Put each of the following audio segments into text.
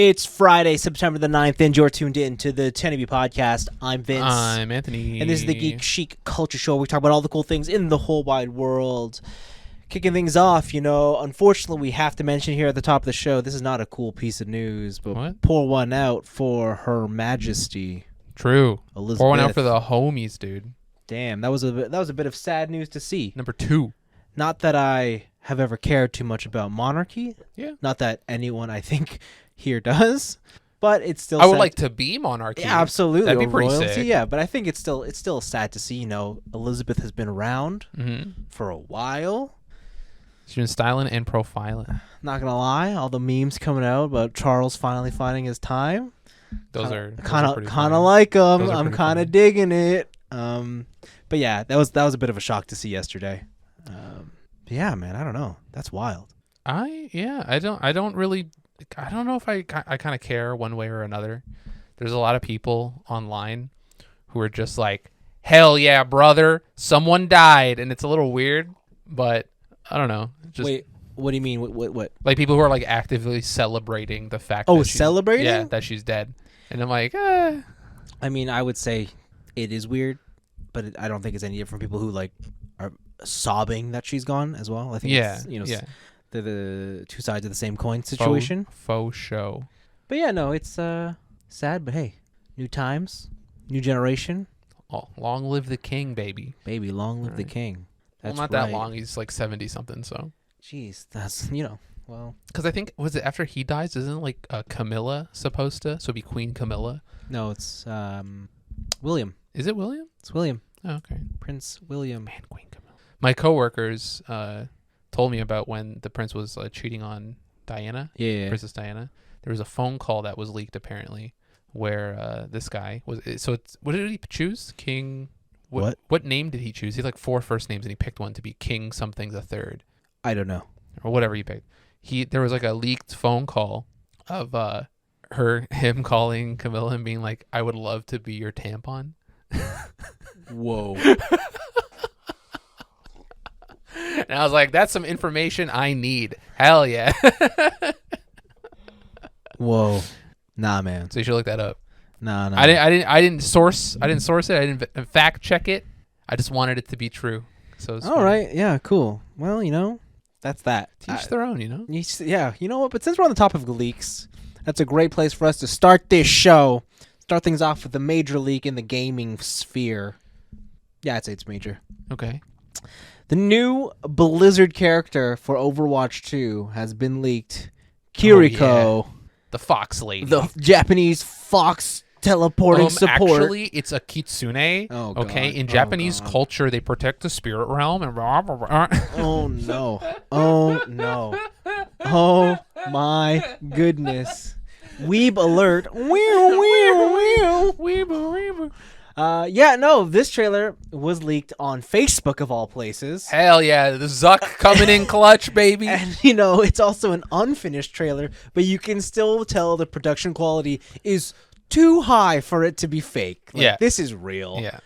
It's Friday, September the 9th, and you're tuned in to the TNIAB podcast. I'm Vince. I'm Anthony. And this is the Geek Chic Culture Show. We talk about all the cool things in the whole wide world. Kicking things off, unfortunately, we have to mention here at the top of the show, this is not a cool piece of news, but pour one out for Her Majesty. True. Elizabeth. Pour one out for the homies, dude. Damn, that was a bit of sad news to see. Number 2. Not that I have ever cared too much about monarchy. Yeah. Not that anyone, I think, here does. But it's still I would like to be monarchy. Yeah, absolutely. That'd be pretty royalty, sick. yeah. But I think it's still sad to see, Elizabeth has been around for a while. She's been styling and profiling. Not gonna lie, all the memes coming out about Charles finally finding his time. Those are kind of funny. like them. I'm kind funny. of digging it. But yeah, that was a bit of a shock to see yesterday. Yeah, man, I don't know. That's wild. I don't know if I kind of care one way or another. There's a lot of people online who are just like, hell yeah, brother, someone died, and it's a little weird, but I don't know. Just, wait, what do you mean? What? like people who are like actively celebrating the fact. Oh, that she's, celebrating? Yeah, that she's dead, and I'm like, I mean, I would say it is weird, but I don't think it's any different from people who like are sobbing that she's gone as well. I think it's, they're the two sides of the same coin situation. Faux show. But yeah, no, it's sad, but hey, new times, new generation. Oh, long live the king, baby. Baby, long live the king. That's well, not that long. He's like 70 something. So. Jeez, that's well. Because I think was it after he dies? Isn't like Camilla supposed to? So it'd be Queen Camilla. No, it's William. Is it William? It's William. Oh, okay. Prince William. Man, Queen Camilla. My coworkers told me about when the prince was cheating on Diana. Yeah. Princess Diana. There was a phone call that was leaked apparently, where this guy was. So it's what did he choose? King. What name did he choose? He had like 4 first names, and he picked one to be King something the third. I don't know. Or whatever he picked. There was like a leaked phone call of him calling Camilla and being like, "I would love to be your tampon." Whoa. And I was like, "That's some information I need." Hell yeah. Whoa. Nah, man. So you should look that up. Nah. I didn't source it. I didn't fact check it. I just wanted it to be true. So it's all right. Yeah. Cool. Well, that's that. Teach their own. Yeah. You know what? But since we're on the topic of leaks, that's a great place for us to start this show. Start things off with the major leak in the gaming sphere. Yeah, I'd say it's major. Okay. The new Blizzard character for Overwatch 2 has been leaked. Kiriko. Oh, yeah. The fox lady. The Japanese fox teleporting support. Actually, it's a kitsune. Oh, okay. God. In Japanese culture, they protect the spirit realm and Oh no. Oh no. Oh my goodness. Weeb alert. This trailer was leaked on Facebook of all places. Hell yeah, the Zuck coming in clutch, baby. And it's also an unfinished trailer, but you can still tell the production quality is too high for it to be fake. Like, yeah. This is real. Yeah.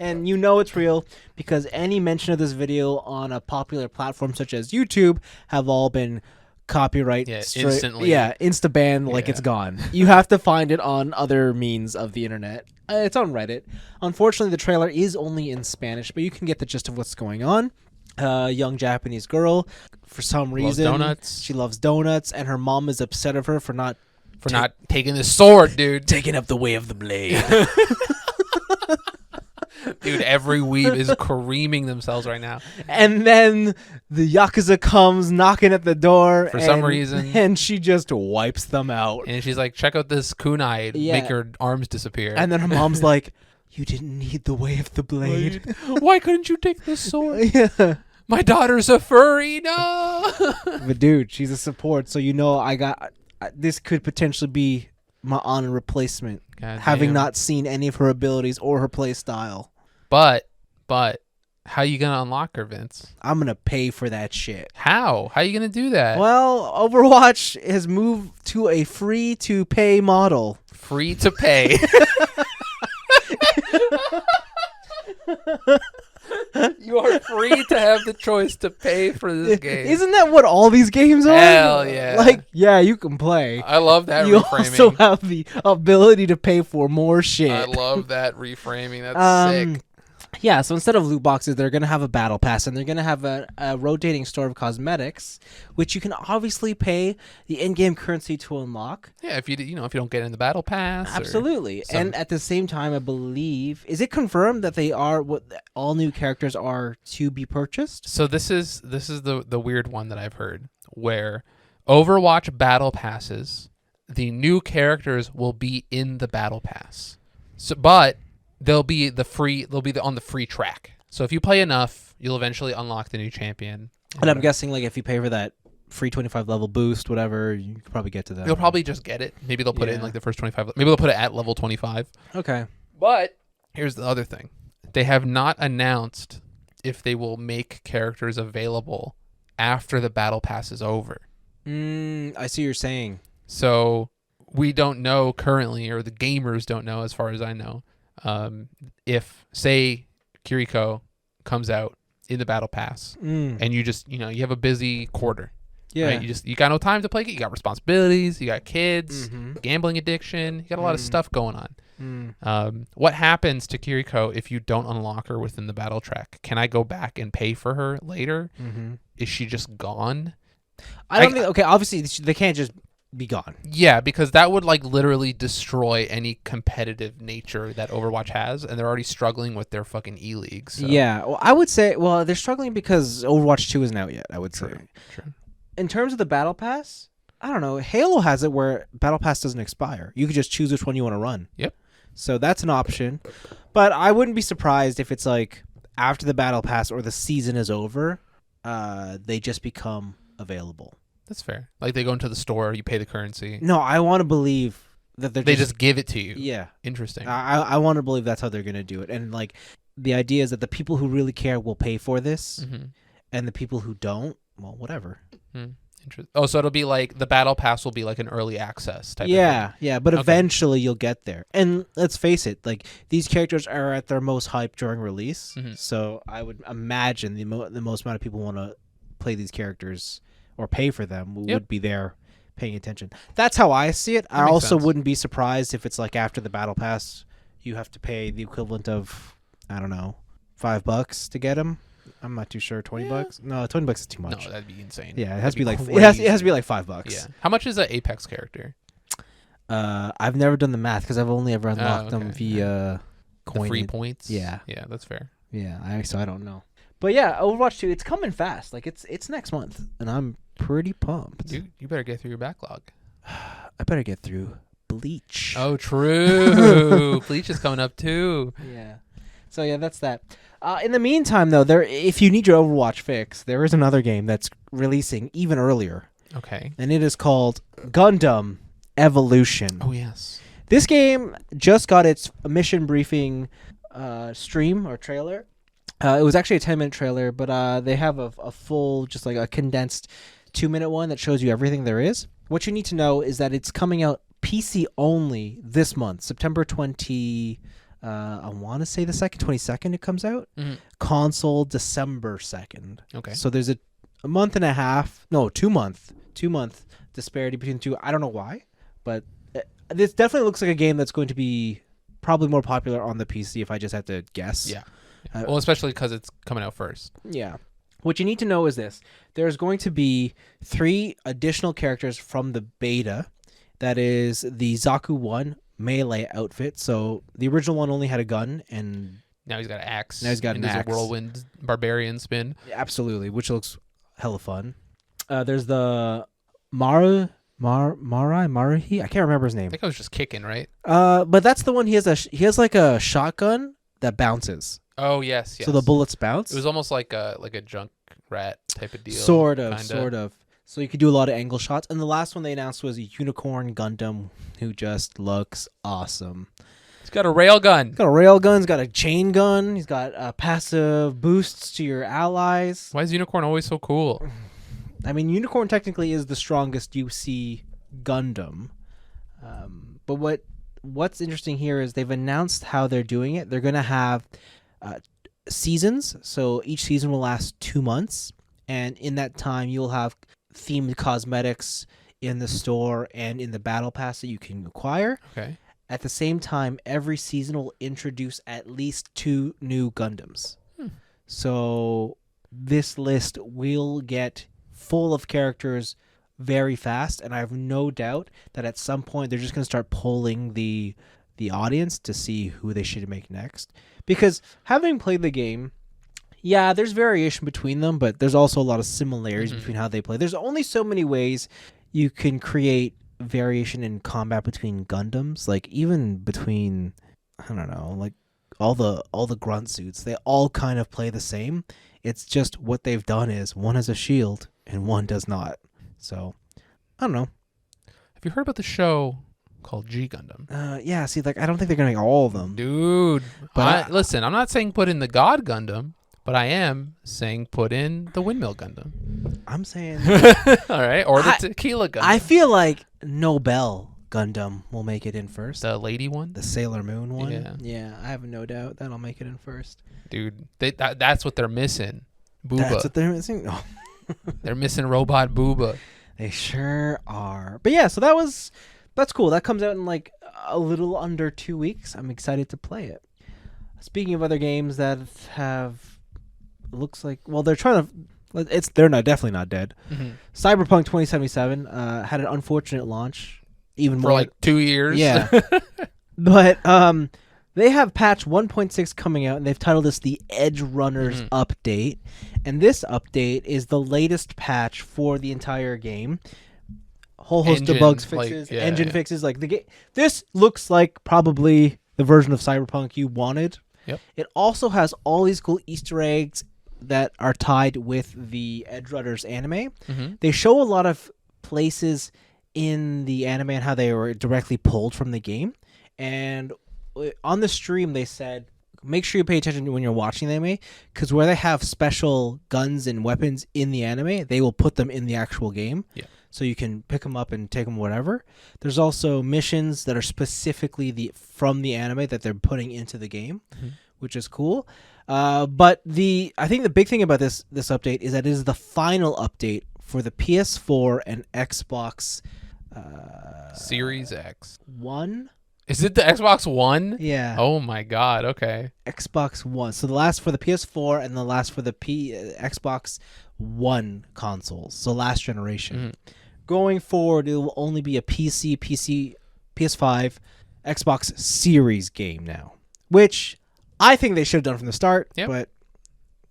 And it's real because any mention of this video on a popular platform such as YouTube have all been copyright instantly. Yeah, insta-ban like it's gone. You have to find it on other means of the internet. It's on Reddit. Unfortunately, the trailer is only in Spanish, but you can get the gist of what's going on. A young Japanese girl, for some reason, she loves donuts, and her mom is upset of her for not taking the sword, dude. Taking up the way of the blade. Dude, every weeb is creaming themselves right now. And then the Yakuza comes knocking at the door. For some reason. And she just wipes them out. And she's like, check out this kunai. Make your arms disappear. And then her mom's like, you didn't need the way of the blade. Why couldn't you take the sword? Yeah. My daughter's a furry. No. But dude, she's a support. So this could potentially be my honor replacement. Having not seen any of her abilities or her play style. But how you gonna unlock her, Vince? I'm gonna pay for that shit. How you gonna do that? Well, Overwatch has moved to a free-to-pay model. Free to pay. You are free to have the choice to pay for this game. Isn't that what all these games are? Hell yeah. Like, yeah, you can play. I love that You reframing. also have the ability to pay for more shit. I love that reframing. That's sick. Yeah, so instead of loot boxes, they're going to have a battle pass, and they're going to have a rotating store of cosmetics, which you can obviously pay the in-game currency to unlock. Yeah, if you don't get in the battle pass. Absolutely. And at the same time, I believe, is it confirmed that they are what all new characters are to be purchased? So this is the weird one that I've heard, where Overwatch battle passes, the new characters will be in the battle pass. So, but they'll be on the free track. So if you play enough, you'll eventually unlock the new champion. And I'm guessing, like, if you pay for that free 25 level boost, whatever, you could probably get to that. You'll probably just get it. Maybe they'll put it in like the first 25. Maybe they'll put it at level 25. Okay. But here's the other thing. They have not announced if they will make characters available after the battle pass is over. I see what you're saying. So we don't know currently, or the gamers don't know as far as I know, if, say, Kiriko comes out in the battle pass and you just, you have a busy quarter. Yeah. Right? You got no time to play it. You got responsibilities. You got kids, gambling addiction. You got a lot of stuff going on. What happens to Kiriko if you don't unlock her within the battle track? Can I go back and pay for her later? Is she just gone? I don't think. Okay, obviously they can't just be gone. Yeah, because that would like literally destroy any competitive nature that Overwatch has, and they're already struggling with their fucking E-League. So. Yeah, well, I would say, they're struggling because Overwatch 2 isn't out yet, I would say. True. In terms of the Battle Pass, I don't know. Halo has it where Battle Pass doesn't expire. You could just choose which one you want to run. Yep. So that's an option. But I wouldn't be surprised if it's like after the Battle Pass or the season is over, they just become available. That's fair. Like they go into the store, you pay the currency. No, I want to believe that they just give it to you. Yeah. Interesting. I want to believe that's how they're going to do it. And like the idea is that the people who really care will pay for this, and the people who don't, well, whatever. Interesting. Oh, so it'll be like the battle pass will be like an early access type of thing. Yeah, but eventually you'll get there. And let's face it, like these characters are at their most hype during release. So I would imagine the most amount of people want to play these characters or pay for them would be there paying attention. That's how I see it. I also wouldn't be surprised if it's like after the battle pass you have to pay the equivalent of, I don't know, $5 to get them. I'm not too sure. $20? No, $20 is too much. No, that'd be insane. Yeah, it has to be like it has to be like $5. Yeah. How much is an Apex character? I've never done the math because I've only ever unlocked them via coin. The free points. Yeah, that's fair. Yeah, so I don't know. But yeah, Overwatch 2, it's coming fast. Like it's next month, and I'm pretty pumped. You better get through your backlog. I better get through Bleach. Oh, true. Bleach is coming up too. Yeah. So yeah, that's that. In the meantime, though, if you need your Overwatch fix, there is another game that's releasing even earlier. Okay. And it is called Gundam Evolution. Oh yes. This game just got its mission briefing stream or trailer. It was actually a 10-minute trailer, but they have a full, just like a condensed 2-minute one that shows you everything there is. What you need to know is that it's coming out PC only this month, September 20. I want to say the 22nd it comes out. Console December 2nd. Okay. So there's a month and a half, no, 2 month disparity between the two. I don't know why, but this definitely looks like a game that's going to be probably more popular on the PC if I just had to guess. Yeah. Well, especially because it's coming out first. Yeah. What you need to know is this. There's going to be 3 additional characters from the beta. That is the Zaku 1 melee outfit. So the original one only had a gun, and now he's got an axe. Now he's got an axe. A whirlwind barbarian spin. Absolutely, which looks hella fun. There's the Maruhi. I can't remember his name. I think I was just kicking, right? But that's the one. He has like a shotgun that bounces. Oh yes. So the bullets bounce. It was almost like a junk rat type of deal. Sort of. So you could do a lot of angle shots. And the last one they announced was a Unicorn Gundam who just looks awesome. He's got a rail gun. He's got a rail gun. He's got a chain gun. He's got passive boosts to your allies. Why is Unicorn always so cool? I mean, Unicorn technically is the strongest UC Gundam. But what's interesting here is they've announced how they're doing it. They're going to have seasons. So each season will last 2 months, and in that time you'll have themed cosmetics in the store and in the battle pass that you can acquire. Okay. At the same time, every season will introduce at least 2 new Gundams. So this list will get full of characters very fast, and I have no doubt that at some point they're just going to start polling the audience to see who they should make next. Because having played the game, yeah, there's variation between them, but there's also a lot of similarities between how they play. There's only so many ways you can create variation in combat between Gundams, like even between, I don't know, like all the grunt suits, they all kind of play the same. It's just what they've done is one has a shield and one does not. So I don't know. Have you heard about the show called G Gundam? Yeah, see, like I don't think they're gonna make all of them, Dude. But listen, I'm not saying put in the God Gundam, but I am saying put in the Windmill Gundam. I'm saying All right, or the Tequila Gundam. I feel like Nobel Gundam will make it in first. The lady one? The Sailor Moon one. Yeah. I have no doubt that'll make it in first. Dude, that's what they're missing. Booba. That's what they're missing. Oh. They're missing Robot Booba. They sure are. But yeah, so that's cool. That comes out in like a little under 2 weeks. I'm excited to play it. Speaking of other games that have, looks like, well, they're trying to, they're definitely not dead. Cyberpunk 2077 had an unfortunate launch. Even For more like 2 years. Yeah. But they have patch 1.6 coming out, and they've titled this the Edge Runners update. And this update is the latest patch for the entire game. A whole host of bugs fixes, engine fixes. Like the game, this looks like probably the version of Cyberpunk you wanted. Yep. It also has all these cool Easter eggs that are tied with the Edge Runners anime. They show a lot of places in the anime and how they were directly pulled from the game. And on the stream, they said, make sure you pay attention when you're watching the anime, because where they have special guns and weapons in the anime, they will put them in the actual game. Yeah. So you can pick them up and take them whatever. There's also missions that are specifically from the anime that they're putting into the game, which is cool. But I think the big thing about this update is that it is the final update for the PS4 and Xbox Series X. One. Is it the Xbox One? Yeah. Oh my God. Okay. Xbox One. So the last for the PS4 and the last for the Xbox One consoles. So last generation. Going forward, it will only be a PC, PS5, Xbox Series game now, which I think they should have done from the start. Yep. But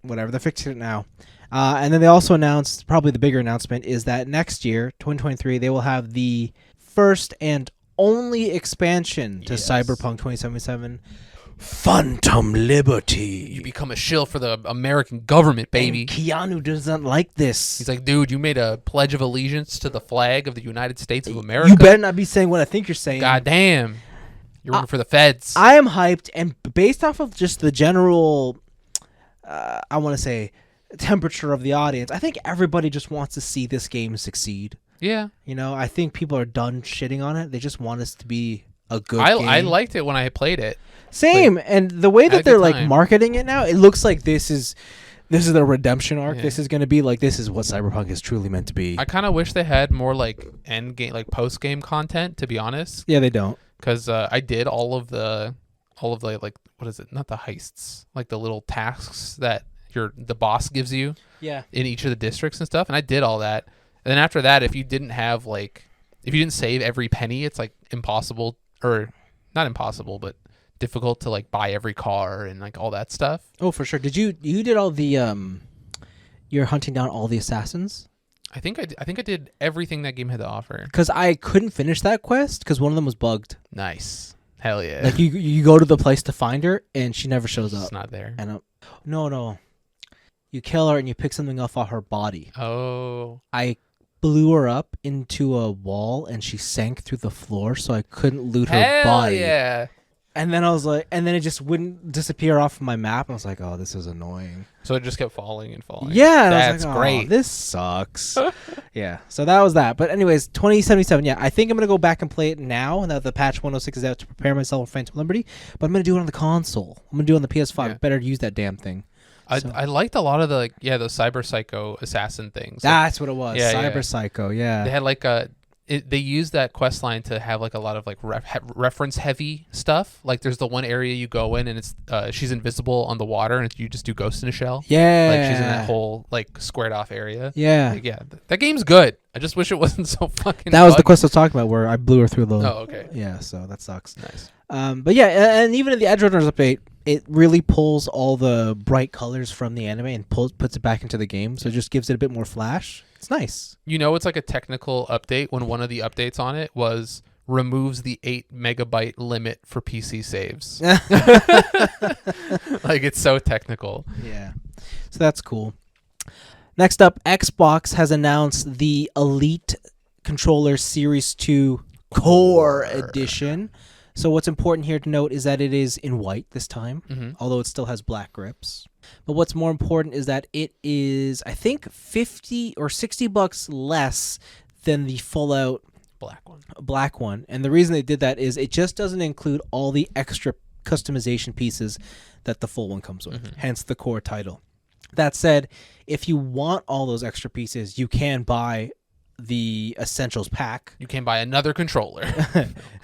whatever, they're fixing it now. And then they also announced, probably the bigger announcement, is that next year, 2023, they will have the first and only expansion to Cyberpunk 2077, Phantom Liberty. You become a shill for the American government, baby. And Keanu doesn't like this. He's like, dude, you made a pledge of allegiance to the flag of the United States of America. You better not be saying what I think you're saying. God damn. You're working for the feds. I am hyped, and based off of just the general, I want to say, temperature of the audience, I think everybody just wants to see this game succeed. Yeah. You know, I think people are done shitting on it. They just want us to be a good game. I liked it when I played it. Same. Like, and the way that they're like time. marketing it now, it looks like this is the redemption arc. Yeah. This is going to be like, this is what Cyberpunk is truly meant to be. I kind of wish they had more like end game, like post game content, to be honest. Yeah, they don't. Because I did all of the like, what is it? Not the heists, like the little tasks that the boss gives you. Yeah. In each of the districts and stuff, and I did all that. And then after that, if you didn't save every penny, it's like impossible, or not impossible, but difficult to like buy every car and like all that stuff. Oh, for sure. Did you did all the you're hunting down all the assassins? I think I did everything that game had to offer. Because I couldn't finish that quest because one of them was bugged. Nice. Hell yeah. Like you go to the place to find her and she never shows up. It's not there. And no. You kill her and you pick something off of her body. Oh. I blew her up into a wall and she sank through the floor, so I couldn't loot her body. Yeah. And then I was like, and then it just wouldn't disappear off my map. I was like, oh, this is annoying. So it just kept falling and falling. Yeah, and that's I was like, oh, great. This sucks. Yeah, so that was that. But anyways, 2077. Yeah, I think I'm gonna go back and play it now that the patch 106 is out to prepare myself for Phantom Liberty. But I'm gonna do it on the console. I'm gonna do it on the PS5. Yeah. Better use that damn thing. I liked a lot of the those Cyber Psycho assassin things. That's what it was. Yeah, Cyber yeah. Psycho. Yeah. They had like they used that quest line to have like a lot of like reference heavy stuff. Like there's the one area you go in and it's she's invisible on the water and you just do Ghost in a Shell. Yeah. Like she's in that whole like squared off area. Yeah. Like, that game's good. I just wish it wasn't so fucking. That was the buggy. quest I was talking about where I blew her through the. Oh, okay. Yeah, so that sucks. Nice. But yeah, and even in the Edge Runners update, it really pulls all the bright colors from the anime and puts it back into the game. So it just gives it a bit more flash. It's nice. You know, it's like a technical update when one of the updates on it was removes the 8 megabyte limit for PC saves. Like it's so technical. Yeah. So that's cool. Next up, Xbox has announced the Elite Controller Series 2 Core Edition. So what's important here to note is that it is in white this time, although it still has black grips. But what's more important is that it is, I think, $50 or $60 less than the full-out black one. And the reason they did that is it just doesn't include all the extra customization pieces that the full one comes with, hence the core title. That said, if you want all those extra pieces, you can buy the Essentials pack. You can buy another controller.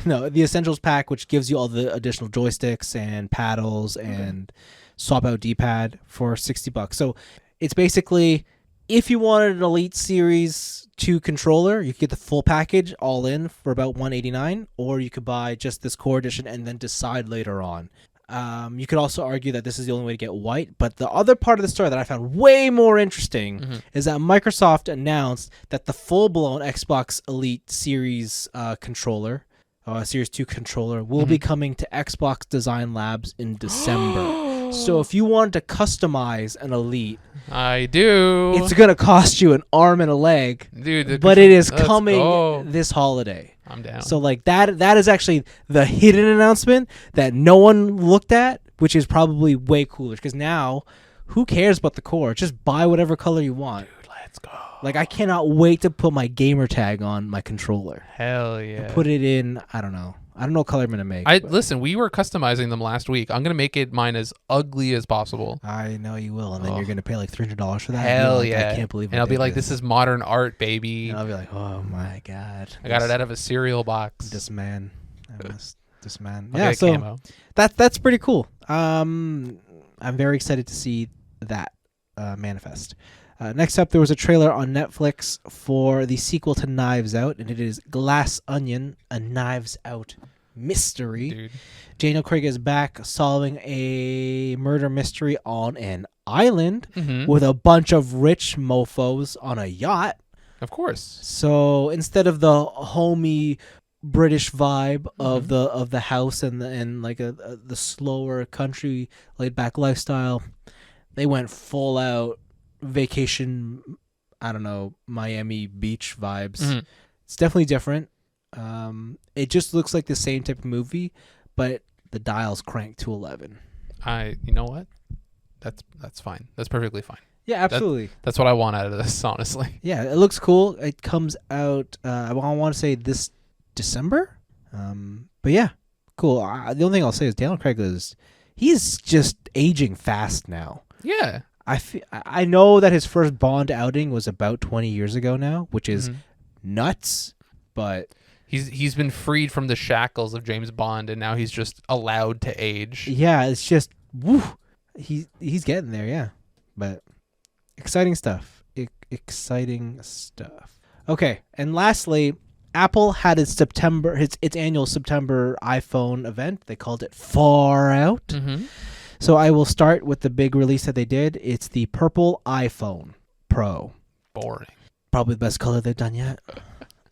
No, the Essentials pack, which gives you all the additional joysticks and paddles and swap out D-pad for $60. So it's basically, if you wanted an Elite Series 2 controller, you could get the full package all in for about $189, or you could buy just this core edition and then decide later on. You could also argue that this is the only way to get white, but the other part of the story that I found way more interesting is that Microsoft announced that the full-blown Xbox Elite Series controller, Series 2 controller, will be coming to Xbox Design Labs in December. So if you wanted to customize an Elite, I do. it's going to cost you an arm and a leg, dude. but it is coming this holiday. I'm down. So like that is actually the hidden announcement that no one looked at, which is probably way cooler because now who cares about the core? Just buy whatever color you want. Dude, let's go. Like I cannot wait to put my gamer tag on my controller. Hell yeah. Put it in, I don't know what color I'm going to make. Listen, we were customizing them last week. I'm going to make mine as ugly as possible. I know you will, and then you're going to pay like $300 for that. Hell like, yeah. I can't believe it. And I'll be like, this is modern art, baby. And I'll be like, oh my God. I got it out of a cereal box. This man. This man. I'll yeah, get so camo. that's pretty cool. I'm very excited to see that manifest. Next up, there was a trailer on Netflix for the sequel to Knives Out, and it is Glass Onion, a Knives Out mystery. Dude. Daniel Craig is back solving a murder mystery on an island with a bunch of rich mofos on a yacht. Of course. So instead of the homey British vibe of the house and like the slower country laid back lifestyle, they went full out vacation, I don't know, Miami Beach vibes. It's definitely different. It just looks like the same type of movie, but the dial's cranked to 11. You know what? That's fine. That's perfectly fine. Yeah, absolutely. That's what I want out of this, honestly. Yeah, it looks cool. It comes out, I want to say this December. But yeah, cool. The only thing I'll say is Daniel Craig he's just aging fast now. Yeah. I know that his first Bond outing was about 20 years ago now, which is nuts, but he's been freed from the shackles of James Bond, and now he's just allowed to age. Yeah, it's just woo. He's getting there, yeah. But exciting stuff. Exciting stuff. Okay, and lastly, Apple had its annual September iPhone event. They called it Far Out. So I will start with the big release that they did. It's the purple iPhone Pro. Boring. Probably the best color they've done yet.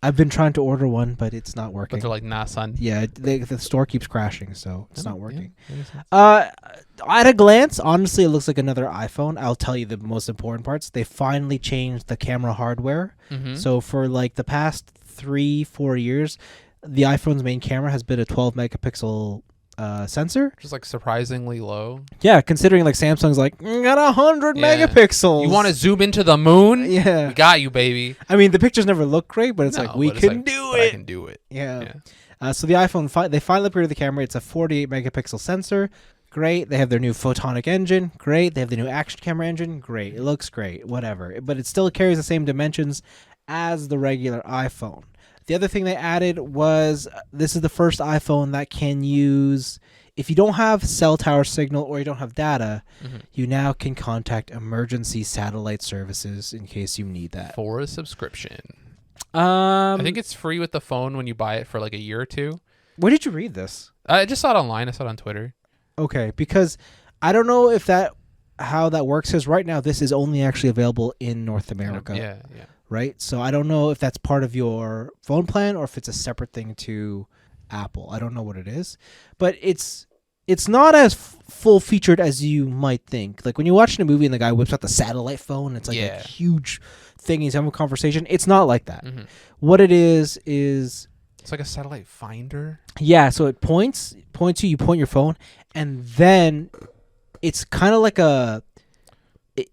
I've been trying to order one, but it's not working. But they're like, nah, son. Yeah, the store keeps crashing, so it's not working. Yeah, at a glance, honestly, it looks like another iPhone. I'll tell you the most important parts. They finally changed the camera hardware. So for like the past 3-4 years, the iPhone's main camera has been a 12 megapixel sensor. Just like surprisingly low. Yeah, considering like Samsung's like got 100 megapixels. You want to zoom into the moon? Yeah, We got you, baby. I mean the pictures never look great, but it's No, like we but it's can like, do but it. I can do it. Yeah. So the iPhone they finally upgraded the camera. It's a 48 megapixel sensor. Great. They have their new photonic engine. Great. They have the new action camera engine. Great. It looks great. Whatever. But it still carries the same dimensions as the regular iPhone. The other thing they added was this is the first iPhone that can use, if you don't have cell tower signal or you don't have data, you now can contact emergency satellite services in case you need that. For a subscription. I think it's free with the phone when you buy it for like a year or two. Where did you read this? I just saw it online. I saw it on Twitter. Okay, because I don't know if how that works, because right now this is only actually available in North America. Yeah. Right? So I don't know if that's part of your phone plan or if it's a separate thing to Apple. I don't know what it is. But it's not as full featured as you might think. Like when you're watching a movie and the guy whips out the satellite phone, it's like a huge thing. He's having a conversation. It's not like that. What it is it's like a satellite finder. Yeah, so it points you point your phone, and then it's kind of like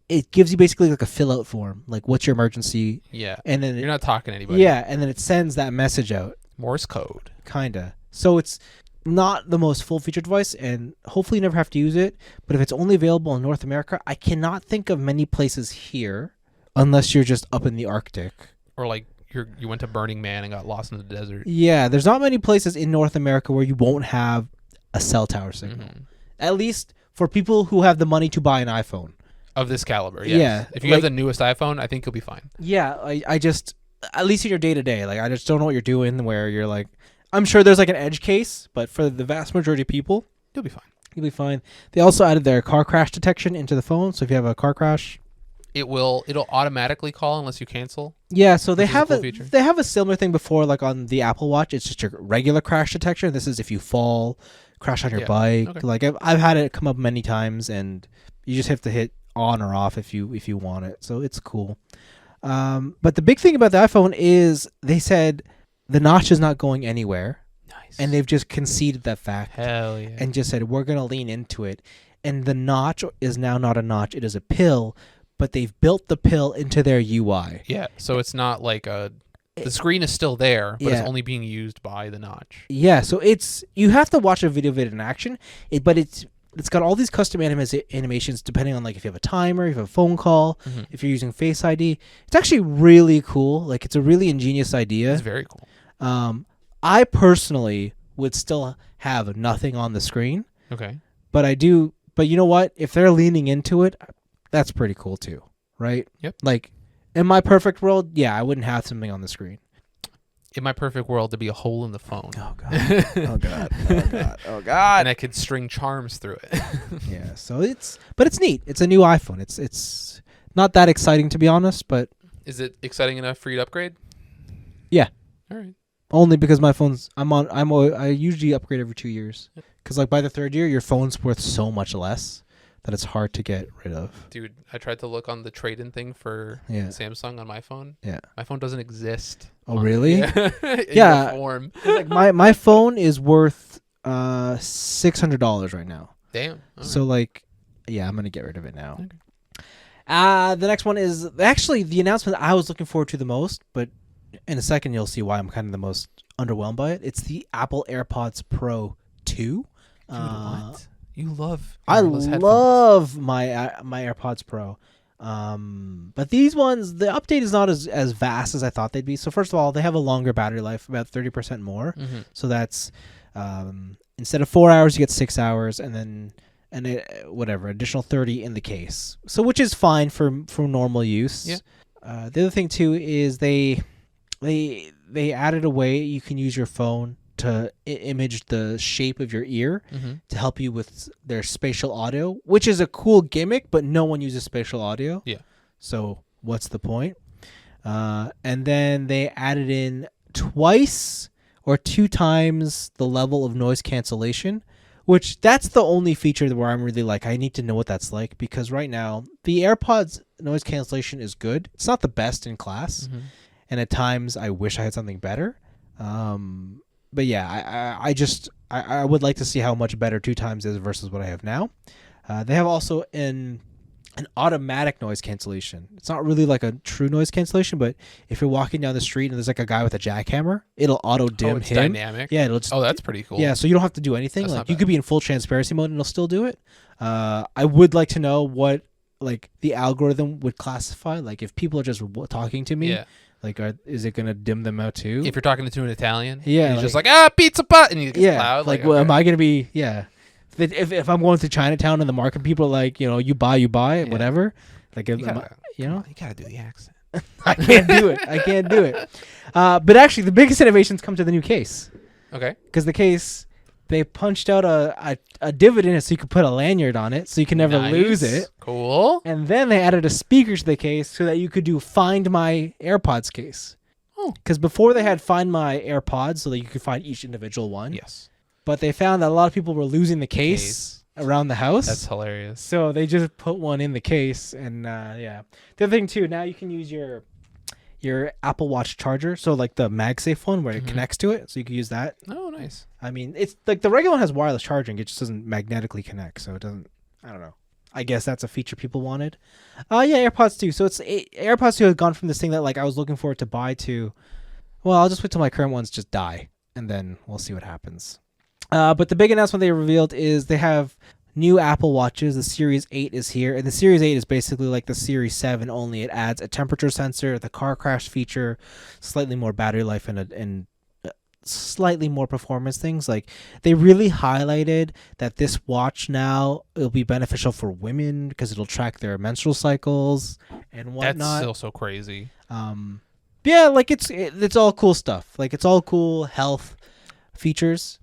it gives you basically like a fill out form, like what's your emergency. Yeah. And then you're not talking to anybody. Yeah, and then it sends that message out. Morse code. Kinda. So it's not the most full featured device, and hopefully you never have to use it. But if it's only available in North America, I cannot think of many places here, unless you're just up in the Arctic. Or like you went to Burning Man and got lost in the desert. Yeah, there's not many places in North America where you won't have a cell tower signal. At least for people who have the money to buy an iPhone. Of this caliber, yes. Yeah. If you have the newest iPhone, I think you'll be fine. Yeah, I just, at least in your day-to-day, like I just don't know what you're doing where you're like, I'm sure there's like an edge case, but for the vast majority of people, you'll be fine. You'll be fine. They also added their car crash detection into the phone, so if you have a car crash, it'll automatically call unless you cancel. Yeah, so they have they have a similar thing before, like on the Apple Watch. It's just your regular crash detection. This is if you fall, crash on your bike. Okay. Like I've had it come up many times, and you just have to hit on or off if you want it. So it's cool. But the big thing about the iPhone is they said the notch is not going anywhere. Nice. And they've just conceded that fact. Hell yeah. And just said we're gonna lean into it. And the notch is now not a notch; it is a pill. But they've built the pill into their UI. Yeah, so it's not like the screen is still there, but it's only being used by the notch. Yeah, so you have to watch a video of it in action. But it's got all these custom animations depending on like if you have a timer, if you have a phone call, if you're using Face ID. It's actually really cool. Like it's a really ingenious idea. It's very cool. I personally would still have nothing on the screen. Okay. But you know what? If they're leaning into it, that's pretty cool too, right? Yep. Like, in my perfect world, yeah, I wouldn't have something on the screen. In my perfect world, there'd be a hole in the phone. Oh god. Oh god. Oh god. Oh god. And I could string charms through it. Yeah. So it's neat. It's a new iPhone. It's not that exciting to be honest, but is it exciting enough for you to upgrade? Yeah. All right. Only because my phone's I usually upgrade every 2 years. Because like by the third year, your phone's worth so much less that it's hard to get rid of. Dude, I tried to look on the trade-in thing for Samsung on my phone. Yeah. My phone doesn't exist. Oh, really? In form. Like my phone is worth $600 right now. Damn. So like, yeah, I'm going to get rid of it now. Okay. The next one is actually the announcement I was looking forward to the most, but in a second you'll see why I'm kind of the most underwhelmed by it. It's the Apple AirPods Pro 2. Dude, what? You love I love my AirPods Pro. But these ones, the update is not as vast as I thought they'd be. So first of all, they have a longer battery life, about 30% more. So that's instead of 4 hours, you get 6 hours, and then additional 30 in the case. So which is fine for normal use. Yeah. The other thing too is they added a way you can use your phone to image the shape of your ear to help you with their spatial audio, which is a cool gimmick, but no one uses spatial audio. Yeah. So what's the point? And then they added in twice or 2 times the level of noise cancellation, which that's the only feature where I'm really like, I need to know what that's like, because right now the AirPods noise cancellation is good. It's not the best in class. And at times I wish I had something better. but yeah, I would like to see how much better 2x is versus what I have now. They have also an automatic noise cancellation. It's not really like a true noise cancellation, but if you're walking down the street and there's like a guy with a jackhammer, it'll auto dim it's him. dynamic. Yeah, it'll just. Oh, that's pretty cool. Yeah, so you don't have to do anything. That's Like not you bad. could be in full transparency mode and it'll still do it. I would like to know what like the algorithm would classify. Like if people are just talking to me, Yeah. like is it gonna dim them out too? If you're talking to an Italian, Yeah, he's just like pizza pot, and he gets yeah, loud. like Like, well, okay. am I gonna be If I'm going to Chinatown in the market, people are like, you buy, Yeah. whatever. Like, You am gotta, I- you gotta do the accent. I can't do it. I can't do it. But actually, the biggest innovations come to the new case. Okay. Because the case, they punched out a divot in it so you could put a lanyard on it so you can never lose it. Cool. And then they added a speaker to the case so that you could do Find My AirPods case. Oh. Because before they had Find My AirPods so that you could find each individual one. Yes. But they found that a lot of people were losing the case around the house. That's hilarious. So they just put one in the case, and yeah. The other thing too, now you can use your Apple Watch charger, so like the MagSafe one where it connects to it, so you can use that. Oh, nice. I mean, it's like the regular one has wireless charging, it just doesn't magnetically connect, so it doesn't. I don't know. I guess that's a feature people wanted. Yeah, AirPods 2. So AirPods 2 have gone from this thing that like I was looking forward to buy to, well, I'll just wait till my current ones just die, and then we'll see what happens. But the big announcement they revealed is they have new Apple Watches. The Series 8 is here, and the Series 8 is basically like the Series 7, only it adds a temperature sensor, the car crash feature, slightly more battery life, and slightly more performance things. Like they really highlighted that this watch now it'll be beneficial for women because it'll track their menstrual cycles and whatnot. That's still so crazy. Yeah, like it's all cool stuff. Like it's all cool health features.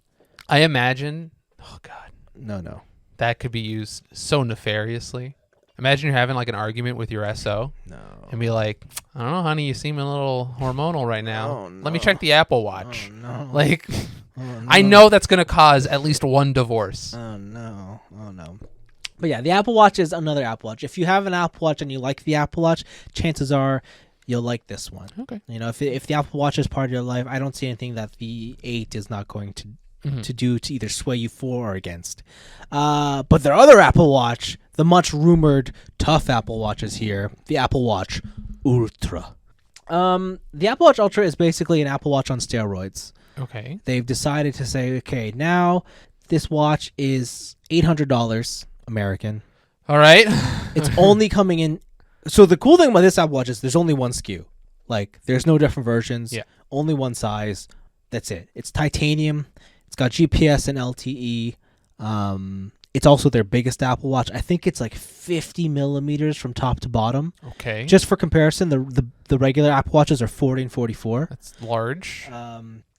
I imagine. Oh God. No. That could be used so nefariously. Imagine you're having like an argument with your SO No. and be like, I don't know, honey, you seem a little hormonal right now. Oh, Let me no. check the Apple Watch. Oh, no. Like, Oh, no. I know that's going to cause at least one divorce. Oh no. But yeah, the Apple Watch is another Apple Watch. If you have an Apple Watch and you like the Apple Watch, chances are you'll like this one. Okay. If the Apple Watch is part of your life, I don't see anything that the 8 is not going to do to either sway you for or against. But their other Apple Watch, the much rumored tough Apple Watch, is here. The Apple Watch Ultra. The Apple Watch Ultra is basically an Apple Watch on steroids. Okay. They've decided to say, okay, now this watch is $800 American. All right. It's only coming in. So the cool thing about this Apple Watch is there's only one SKU. Like there's no different versions. Yeah. Only one size. That's it. It's titanium. It's got GPS and LTE. It's also their biggest Apple Watch. I think it's like 50 millimeters from top to bottom. Okay. Just for comparison, the regular Apple Watches are 40 and 44. That's large.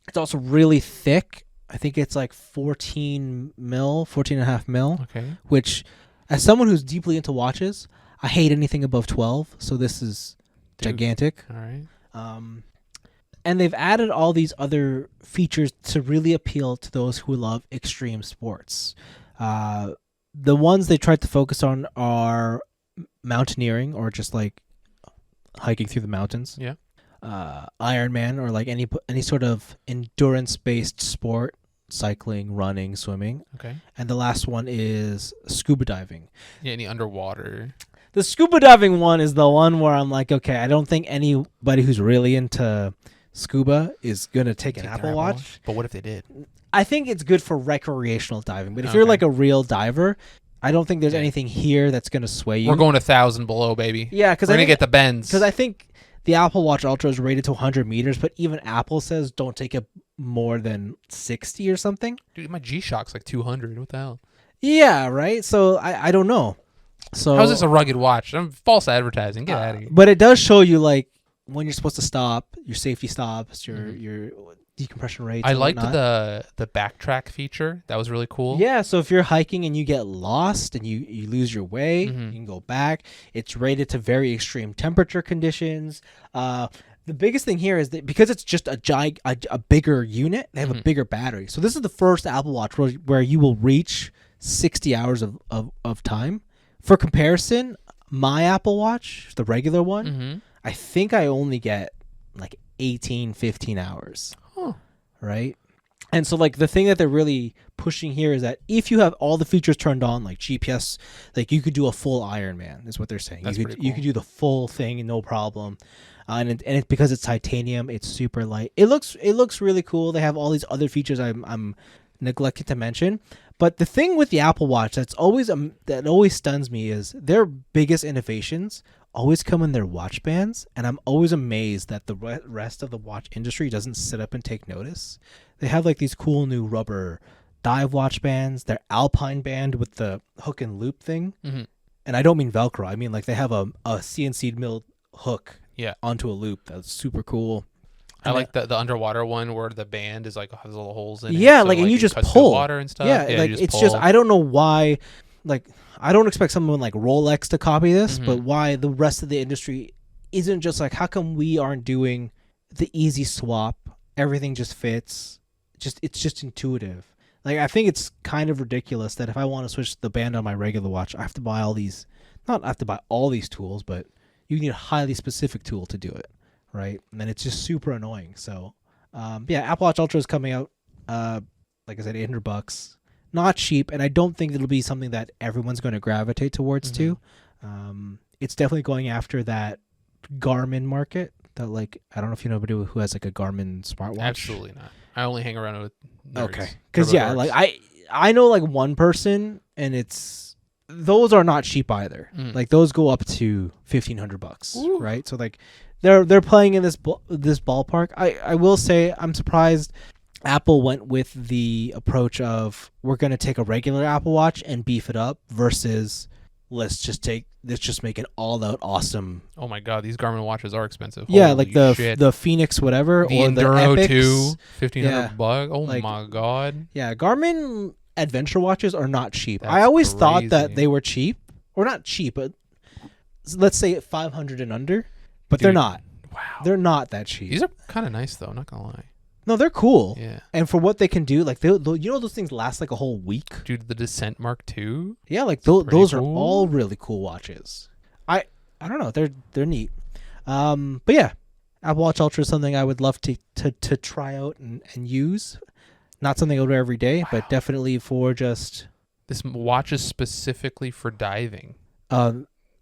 It's also really thick. I think it's like 14 and a half mil, Okay. which as someone who's deeply into watches, I hate anything above 12. So this is gigantic. All right. And they've added all these other features to really appeal to those who love extreme sports. The ones they tried to focus on are mountaineering, or just like hiking through the mountains. Yeah. Ironman, or like any sort of endurance-based sport, cycling, running, swimming. Okay. And the last one is scuba diving. Yeah, any underwater. The scuba diving one is the one where I'm like, okay, I don't think anybody who's really into scuba is gonna take an Take their Apple Watch. But what if they did? I think it's good for recreational diving, but if Okay. you're like a real diver, I don't think there's Yeah. anything here that's gonna sway you. We're going 1,000 below, baby. Yeah, because We're going to get the bends. because I think the Apple Watch Ultra is rated to 100 meters, but even Apple says don't take it more than 60 or something. Dude, my G-Shock's like 200. What the hell? Yeah, right. So I don't know. So How's this a rugged watch? I'm false advertising. Get out of here. But it does show you like when you're supposed to stop, your safety stops, your decompression rates. I and liked whatnot. the backtrack feature. That was really cool. Yeah, so if you're hiking and you get lost and you lose your way, Mhm. you can go back. It's rated to very extreme temperature conditions. The biggest thing here is that because it's just a bigger unit, they have a bigger battery. So this is the first Apple Watch where you will reach 60 hours of time. For comparison, my Apple Watch, the regular one, Mm-hmm. I think I only get like 15 hours. Huh. Right? And so like the thing that they're really pushing here is that if you have all the features turned on, like GPS, like you could do a full Ironman is what they're saying. That's you pretty you cool. could do the full thing, no problem. And because it's titanium, it's super light. It looks really cool. They have all these other features I'm neglecting to mention. But the thing with the Apple Watch that always stuns me is their biggest innovations always come in their watch bands, and I'm always amazed that the rest of the watch industry doesn't sit up and take notice. They have like these cool new rubber dive watch bands, their Alpine band with the hook and loop thing, Mm-hmm. and I don't mean Velcro. I mean like they have a CNC milled hook Yeah. onto a loop. That's super cool. I And like the underwater one where the band is like has little holes in it. Yeah, so, like, and you it just cuts through pull. water and stuff. Yeah, you like just it's just pull. I don't know why. Like I don't expect someone like Rolex to copy this, Mhm. but why the rest of the industry isn't just like, how come we aren't doing the easy swap? Everything just fits. It's just intuitive. Like I think it's kind of ridiculous that if I want to switch the band on my regular watch, I have to buy all these. Not I have to buy all these tools, but you need a highly specific tool to do it, right? And then it's just super annoying. So, yeah, Apple Watch Ultra is coming out. Like I said, $800, not cheap, and I don't think it'll be something that everyone's going to gravitate towards. Mhm. It's definitely going after that Garmin market. That like I don't know if you know anybody who has like a Garmin smartwatch. Absolutely not. I only hang around with nerds. Okay, because Turbo yeah, dorks. like I know like one person, and those are not cheap either. Mm. Like those go up to $1,500, Ooh. right? So like they're playing in this ballpark. I will say I'm surprised Apple went with the approach of we're gonna take a regular Apple Watch and beef it up versus let's just make an all out awesome. Oh my god, these Garmin watches are expensive. Yeah, Holy like the shit. the Phoenix whatever The or Enduro the 2, Epix. 1,500 Yeah. bucks. Oh Like- my god. Yeah, Garmin adventure watches are not cheap. I That's always thought that crazy. they were cheap, or not cheap, but let's say 500 and under. But they're Dude, not. Wow. They're not that cheap. These are kind of nice though, not gonna lie. No, they're cool. Yeah. And for what they can do, like they'll you know those things last like a whole week. Dude, the Descent Mark II. Yeah, like pretty those are cool. all really cool watches. I don't know, they're neat. But yeah, Apple Watch Ultra is something I would love to try out and use. Not something I would wear every day, Wow. but definitely for just This watch is specifically for diving.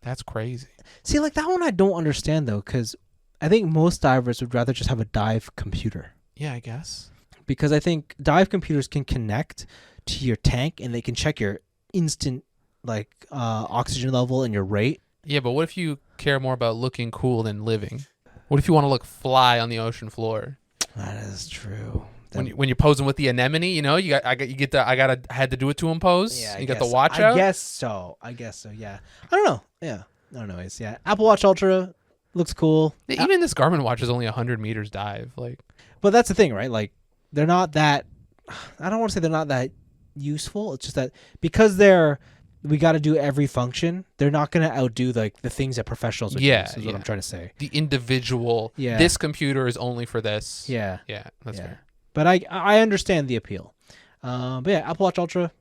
That's crazy. see like that one I don't understand though, because I think most divers would rather just have a dive computer. Yeah, I guess. Because I think dive computers can connect to your tank and they can check your instant like oxygen level and your rate. Yeah, but what if you care more about looking cool than living? What if you want to look fly on the ocean floor? That is true. When you're posing with the anemone, you know, I had to do it to him pose. Yeah, you got the watch out. I guess so. Yeah. I don't know. Yeah. I don't know. Yeah. Apple Watch Ultra looks cool. Even this Garmin watch is only 100 meters dive. Like, But that's the thing, right? Like they're not that. I don't want to say they're not that useful. It's just that because we got to do every function. They're not going to outdo like the things that professionals would Yeah, use. Is yeah. what I'm trying to say. the individual. Yeah. This computer is only for this. Yeah. Yeah, that's Yeah. fair. But I understand the appeal. But yeah, Apple Watch Ultra.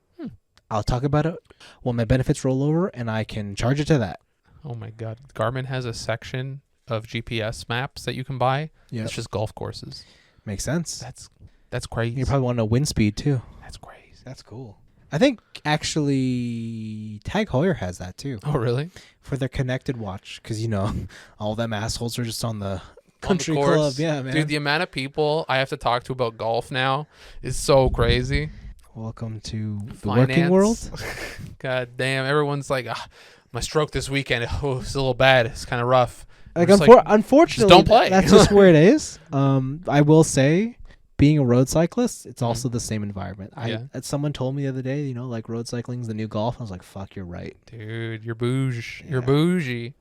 I'll talk about it when my benefits roll over, and I can charge it to that. Oh my god, Garmin has a section of GPS maps that you can buy. Yeah, It's just golf courses. makes sense. That's crazy. You probably want to know wind speed too. That's crazy. That's cool. I think actually Tag Heuer has that too Oh really? for their connected watch because you know all them assholes are just on the On the country course. club. Yeah, man. Dude, the amount of people I have to talk to about golf now is so crazy. Welcome to the Finance. working world. God damn, everyone's like, my stroke this weekend, it's a little bad. It's kind of rough. Like, Just like, unfortunately, don't play. that's just where it is. I will say, being a road cyclist, it's also the same environment. Yeah. Someone told me the other day, you know, like road cycling's the new golf. I was like, fuck, you're right. Dude, you're bougie. Yeah. You're bougie.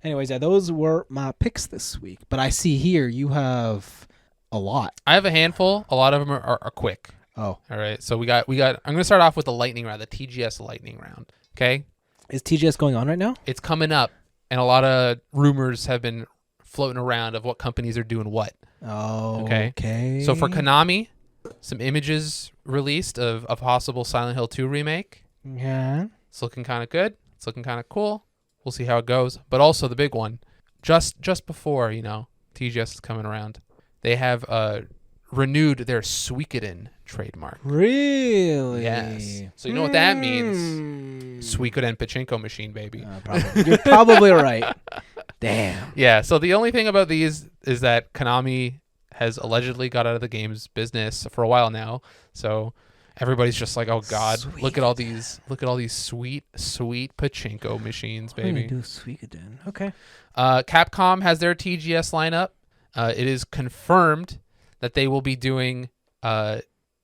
Anyways, yeah, those were my picks this week. But I see here you have a lot. I have a handful. A lot of them are quick. Oh, All right. So we got. I'm going to start off with the lightning round, the TGS lightning round. Okay. is TGS going on right now? It's coming up, and a lot of rumors have been floating around of what companies are doing what. Oh, Okay. okay. So for Konami, some images released of a possible Silent Hill 2 remake. Yeah. It's looking kind of good. It's looking kind of cool. We'll see how it goes. But also the big one, just before, TGS is coming around, they have renewed their Suikoden trademark. Really? Yes. So you know what that means? Suikoden pachinko machine, baby. Probably. You're probably right. Damn. Yeah, so the only thing about these is that Konami has allegedly got out of the game's business for a while now. So everybody's just like, "Oh God, look at all these sweet pachinko machines, baby." Do Suikoden. Okay. Capcom has their TGS lineup. It is confirmed that they will be doing, I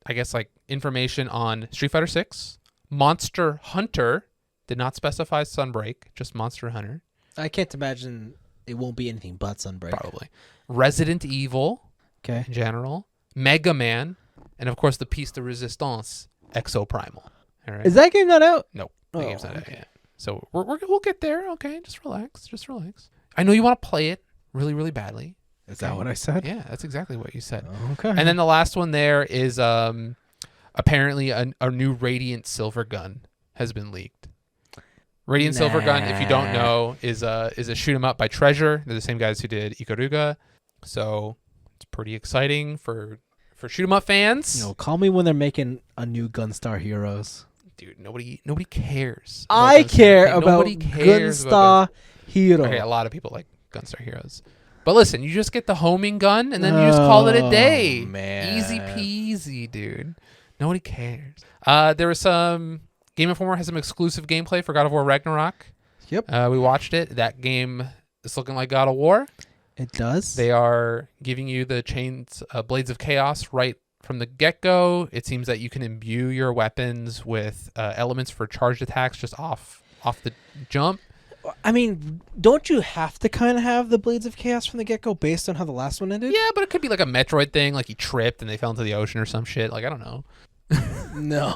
guess, like information on Street Fighter 6, Monster Hunter. Did not specify Sunbreak, just Monster Hunter. I can't imagine it won't be anything but Sunbreak. Probably. Resident Evil. Okay. In general, Mega Man, and of course the piece de resistance, Exo Primal. All right. Is that game not out? Nope. The game's not out okay. yet. So we'll get there. Okay, just relax. I know you want to play it really, really badly. Is that what I said? Yeah, that's exactly what you said. Okay. And then the last one there is apparently a new Radiant Silver gun has been leaked. Radiant Silver Gun, if you don't know, is a shoot 'em up by Treasure. They're the same guys who did Ikaruga. So it's pretty exciting for shoot 'em up fans. Call me when they're making a new Gunstar Heroes. Dude, nobody cares. I care about nobody cares Gunstar Heroes. Okay, a lot of people like Gunstar Heroes. But listen, you just get the homing gun and then you just call it a day. Man. Easy peasy, dude. Nobody cares. There was some Game Informer has some exclusive gameplay for God of War Ragnarok. Yep. We watched it. That game is looking like God of War. It does. They are giving you the chains, Blades of Chaos right from the get-go. It seems that you can imbue your weapons with elements for charged attacks just off the jump. I mean, don't you have to kind of have the Blades of Chaos from the get-go based on how the last one ended? Yeah, but it could be like a Metroid thing, like he tripped and they fell into the ocean or some shit. Like, I don't know. No.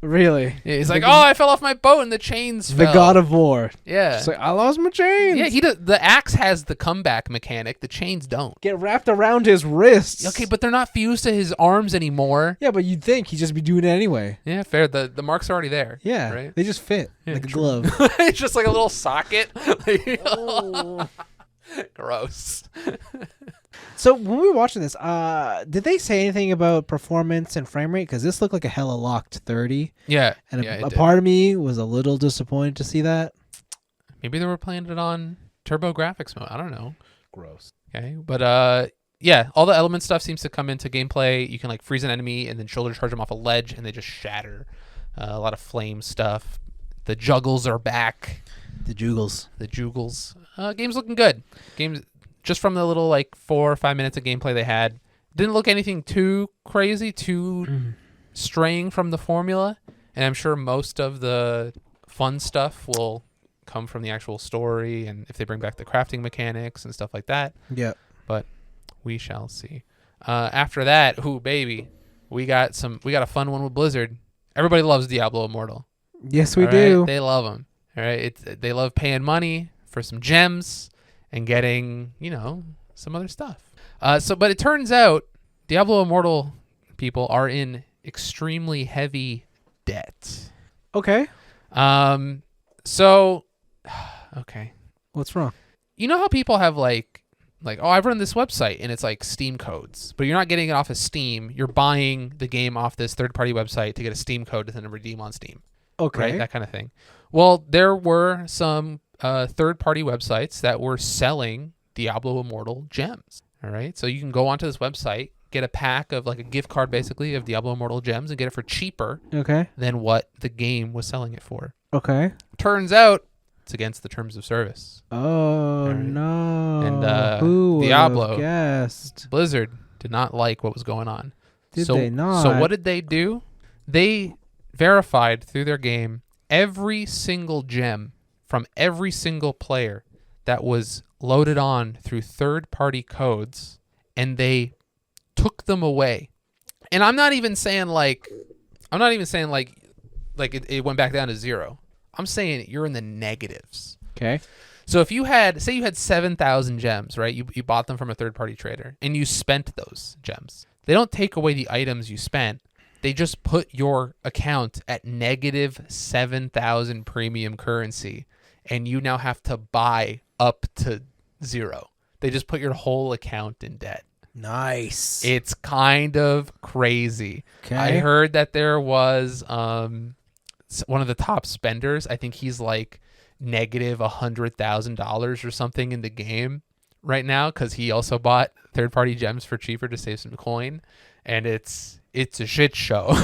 Really? Yeah, he's like, oh, I fell off my boat and the chains The fell. God of War. Yeah. It's like, I lost my chains. Yeah, the axe has the comeback mechanic. The chains don't. Get wrapped around his wrists. Okay, but they're not fused to his arms anymore. Yeah, but you'd think he'd just be doing it anyway. Yeah, fair. The marks are already there. Yeah, right? they just fit like a true. glove. It's just like a little socket. Oh. Gross. So when we were watching this, did they say anything about performance and frame rate? Because this looked like a hella locked 30. Yeah. And yeah, a part of me was a little disappointed to see that. Maybe they were playing it on turbo graphics mode. I don't know. Gross. Okay. But yeah, all the element stuff seems to come into gameplay. You can like freeze an enemy and then shoulder charge them off a ledge and they just shatter. A lot of flame stuff. The juggles are back. The jugles. Game's looking good. Game's just from the little like 4 or 5 minutes of gameplay they had. Didn't look anything too crazy, straying from the formula. And I'm sure most of the fun stuff will come from the actual story and if they bring back the crafting mechanics and stuff like that. Yeah. But we shall see. After that, baby, we got a fun one with Blizzard. Everybody loves Diablo Immortal. Yes, we All do. right? They love them. All right, they love paying money for some gems and getting, some other stuff. But it turns out Diablo Immortal people are in extremely heavy debt. Okay. Okay. What's wrong? You know how people have like, oh, I've run this website and it's like Steam codes, but you're not getting it off of Steam. You're buying the game off this third-party website to get a Steam code to then redeem on Steam. Okay. Right? That kind of thing. Well, there were some third-party websites that were selling Diablo Immortal gems. All right. So you can go onto this website, get a pack of like a gift card basically of Diablo Immortal gems and get it for cheaper than what the game was selling it for. Okay. Turns out it's against the terms of service. Oh, right. no. And who Diablo, guessed? Blizzard did not like what was going on. Did they not? So what did they do? They verified through their game every single gem from every single player that was loaded on through third-party codes, and they took them away. And I'm not even saying like it went back down to zero. I'm saying you're in the negatives. Okay. So if you had 7,000 gems, right? You bought them from a third-party trader and you spent those gems. They don't take away the items you spent. They just put your account at negative 7,000 premium currency and you now have to buy up to zero. they just put your whole account in debt. Nice. It's kind of crazy. Okay. I heard that there was one of the top spenders. I think he's like negative $100,000 or something in the game right now because he also bought third-party gems for cheaper to save some coin, and it's a shit show.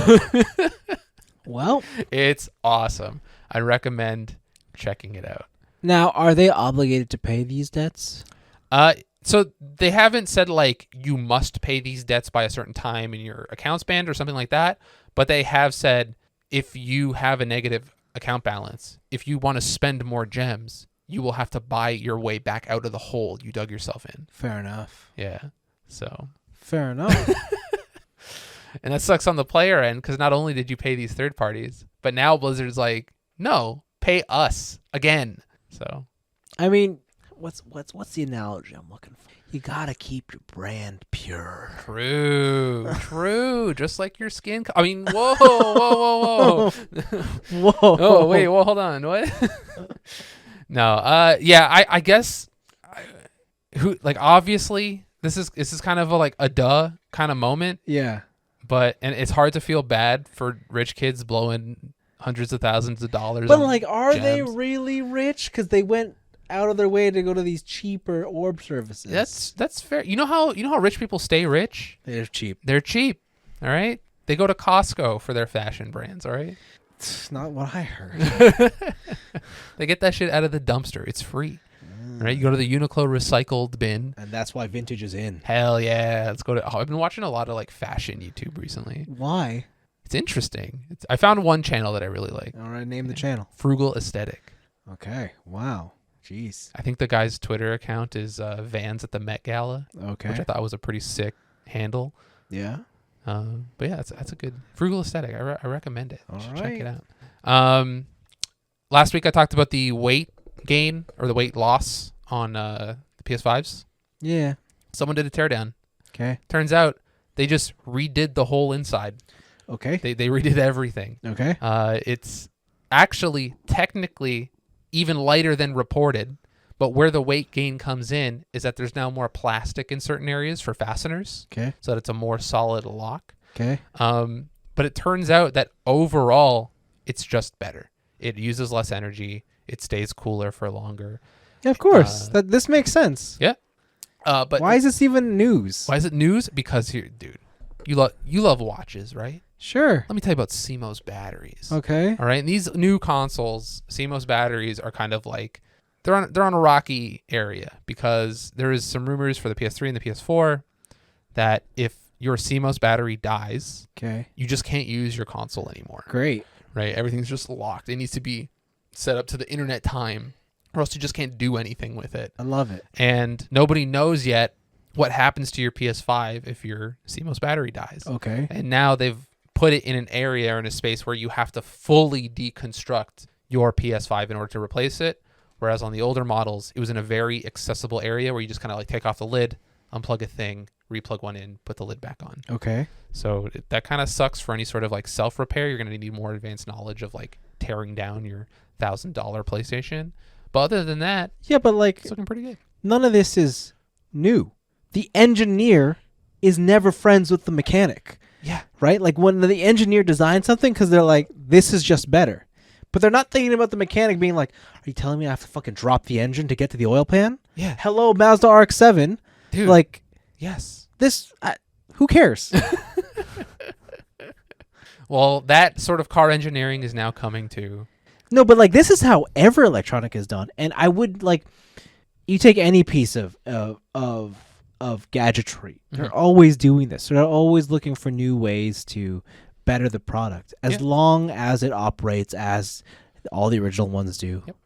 Well, it's awesome. I recommend checking it out. now are they obligated to pay these debts? So they haven't said like you must pay these debts by a certain time in your account span or something like that, but they have said if you have a negative account balance, if you want to spend more gems, you will have to buy your way back out of the hole you dug yourself in. Fair enough. Yeah. So. Fair enough. And that sucks on the player end because not only did you pay these third parties, but now Blizzard's like, no, pay us again. So. I mean, what's the analogy I'm looking for? You gotta keep your brand pure. True. Just like your skin. I mean, whoa. Whoa. Oh, wait. Well, hold on. What? No. Yeah. I guess. Obviously, this is kind of a duh kind of moment. Yeah. And it's hard to feel bad for rich kids blowing hundreds of thousands of dollars. But on are gems. they really rich? Because they went out of their way to go to these cheaper orb services. That's fair. You know how rich people stay rich? They're cheap. They're cheap. All right. They go to Costco for their fashion brands. All right. It's not what I heard. They get that shit out of the dumpster. It's free. Right? You go to the Uniqlo recycled bin. And that's why vintage is in. Hell yeah. Let's go to. I've been watching a lot of fashion YouTube recently. Why? It's interesting. I found one channel that I really like. All right, name the channel. Frugal Aesthetic. Okay. Wow. Jeez. I think the guy's Twitter account is Vans at the Met Gala. Okay. Which I thought was a pretty sick handle. Yeah. But yeah, that's a good Frugal Aesthetic. I recommend it. All Check right. it out. Last week I talked about the weight gain or the weight loss on the PS5s. Yeah. Someone did a teardown. Okay. Turns out they just redid the whole inside. Okay. They redid everything. Okay. It's actually technically even lighter than reported, but where the weight gain comes in is that there's now more plastic in certain areas for fasteners. Okay. So that it's a more solid lock. Okay. But it turns out that overall it's just better. It uses less energy. It stays cooler for longer. Yeah, of course. This makes sense. Yeah. But why is this even news? Why is it news? Because here, dude, you love watches, right? Sure. Let me tell you about CMOS batteries. Okay. All right. And these new consoles, CMOS batteries are kind of like they're on a rocky area because there is some rumors for the PS3 and the PS4 that if your CMOS battery dies, okay, you just can't use your console anymore. Great. Right? Everything's just locked. It needs to be set up to the internet time or else you just can't do anything with it. I love it. And nobody knows yet what happens to your PS5 if your CMOS battery dies. Okay. And now they've put it in an area or in a space where you have to fully deconstruct your PS5 in order to replace it. Whereas on the older models, it was in a very accessible area where you just kind of like take off the lid, unplug a thing, replug one in, put the lid back on. Okay. So that kind of sucks for any sort of like self-repair. You're going to need more advanced knowledge of like tearing down your $1,000 PlayStation. But other than that, yeah, but like it's looking pretty good. None of this is new. The engineer is never friends with the mechanic. Yeah. Right? Like when the engineer designs something because they're like, this is just better. But they're not thinking about the mechanic being like, are you telling me I have to fucking drop the engine to get to the oil pan? Yeah. Hello, Mazda RX-7. Dude. Like, yes. This, who cares? Well, that sort of car engineering is now coming to... No, but like this is how every electronic is done. And I would like, you take any piece of gadgetry. They're always doing this. They're always looking for new ways to better the product as long as it operates as all the original ones do. Yep.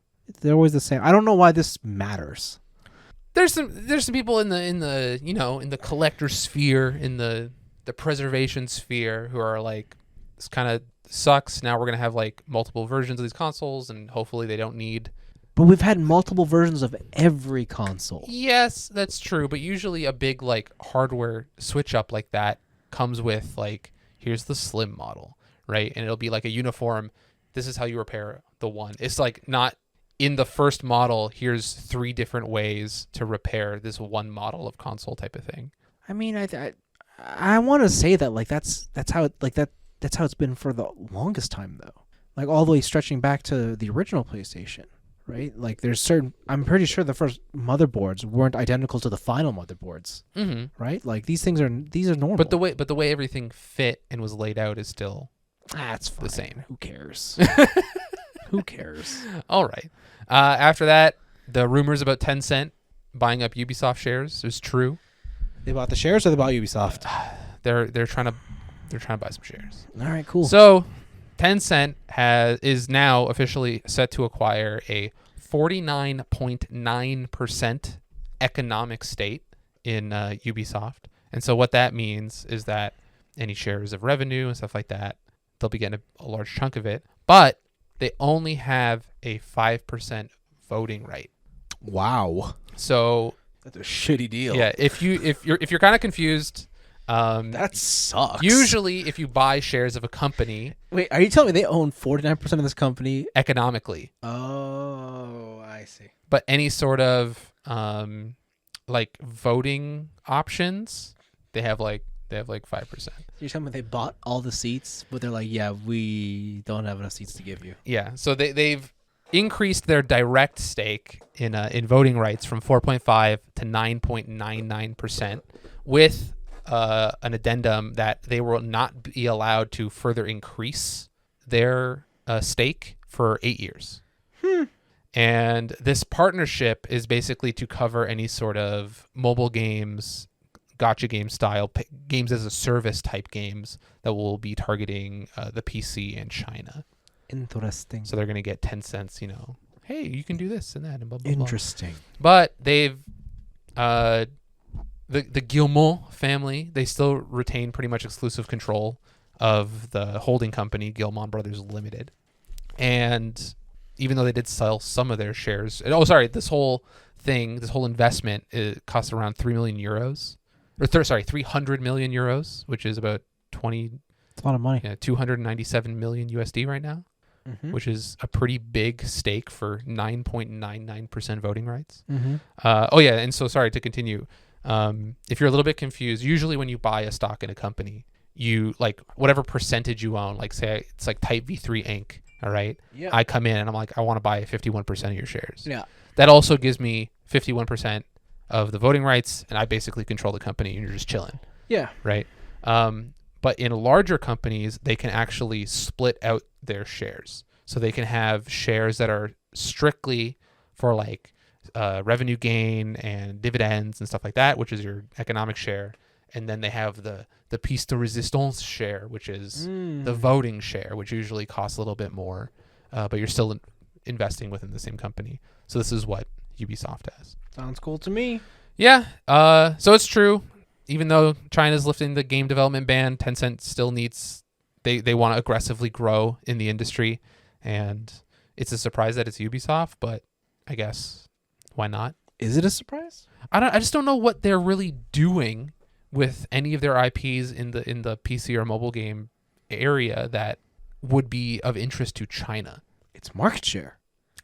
They're always the same. I don't know why this matters. There's some people in the collector sphere, in the preservation sphere who are like, this kind of sucks. Now we're going to have like multiple versions of these consoles and hopefully they don't need. But we've had multiple versions of every console. Yes, that's true. But usually a big like hardware switch up like that comes with like, here's the slim model, right? And it'll be like a uniform. This is how you repair the one. It's like not in the first model, here's 3 different ways to repair this one model of console type of thing. I mean, I want to say that like that's how it like that's how it's been for the longest time though. Like all the way stretching back to the original PlayStation, right? Like there's certain I'm pretty sure the first motherboards weren't identical to the final motherboards, right? Like these are normal. But the way everything fit and was laid out is still that's fine. the same. Who cares? Who cares? All right. After that, the rumors about Tencent buying up Ubisoft shares is true. They bought the shares or they bought Ubisoft? They're trying to buy some shares. All right, cool. So Tencent is now officially set to acquire a 49.9% economic stake in Ubisoft. And so what that means is that any shares of revenue and stuff like that, they'll be getting a large chunk of it. But they only have a 5% voting right. Wow. So that's a shitty deal. yeah, if you're kind of confused, that sucks. usually if you buy shares of a company, wait, are you telling me they own 49% of this company economically? Oh, I see. But any sort of like voting options, they have like 5%. You're telling me they bought all the seats, but they're like, yeah, we don't have enough seats to give you. Yeah, so they've increased their direct stake in voting rights from 4.5 to 9.99%, with an addendum that they will not be allowed to further increase their stake for 8 years. And this partnership is basically to cover any sort of mobile games, gacha game style games as a service type games that will be targeting the PC and China. Interesting. So they're going to get 10 cents, hey, you can do this and that and blah, blah, blah. Interesting. But they've, the Guillemot family, they still retain pretty much exclusive control of the holding company, Guillemot Brothers Limited. And even though they did sell some of their shares, this whole investment, it costs around 3 million euros. 300 million euros, which is about It's a lot of money. 297 million USD right now, which is a pretty big stake for 9.99% voting rights. And so sorry to continue. If you're a little bit confused, usually when you buy a stock in a company, you like whatever percentage you own, like say it's like Type V3 Inc. All right. Yeah. I come in and I'm like, I want to buy 51% of your shares. Yeah. That also gives me 51% of the voting rights, and I basically control the company, and you're just chilling. Yeah. Right. But in larger companies, they can actually split out their shares. So they can have shares that are strictly for like revenue gain and dividends and stuff like that, which is your economic share. And then they have the piece de resistance share, which is the voting share, which usually costs a little bit more, but you're still investing within the same company. So this is what Ubisoft has. Sounds cool to me. Yeah. So it's true. Even though China's lifting the game development ban, Tencent still needs, they want to aggressively grow in the industry. And it's a surprise that it's Ubisoft, but I guess why not? Is it a surprise? I just don't know what they're really doing with any of their IPs in the PC or mobile game area that would be of interest to China. It's market share.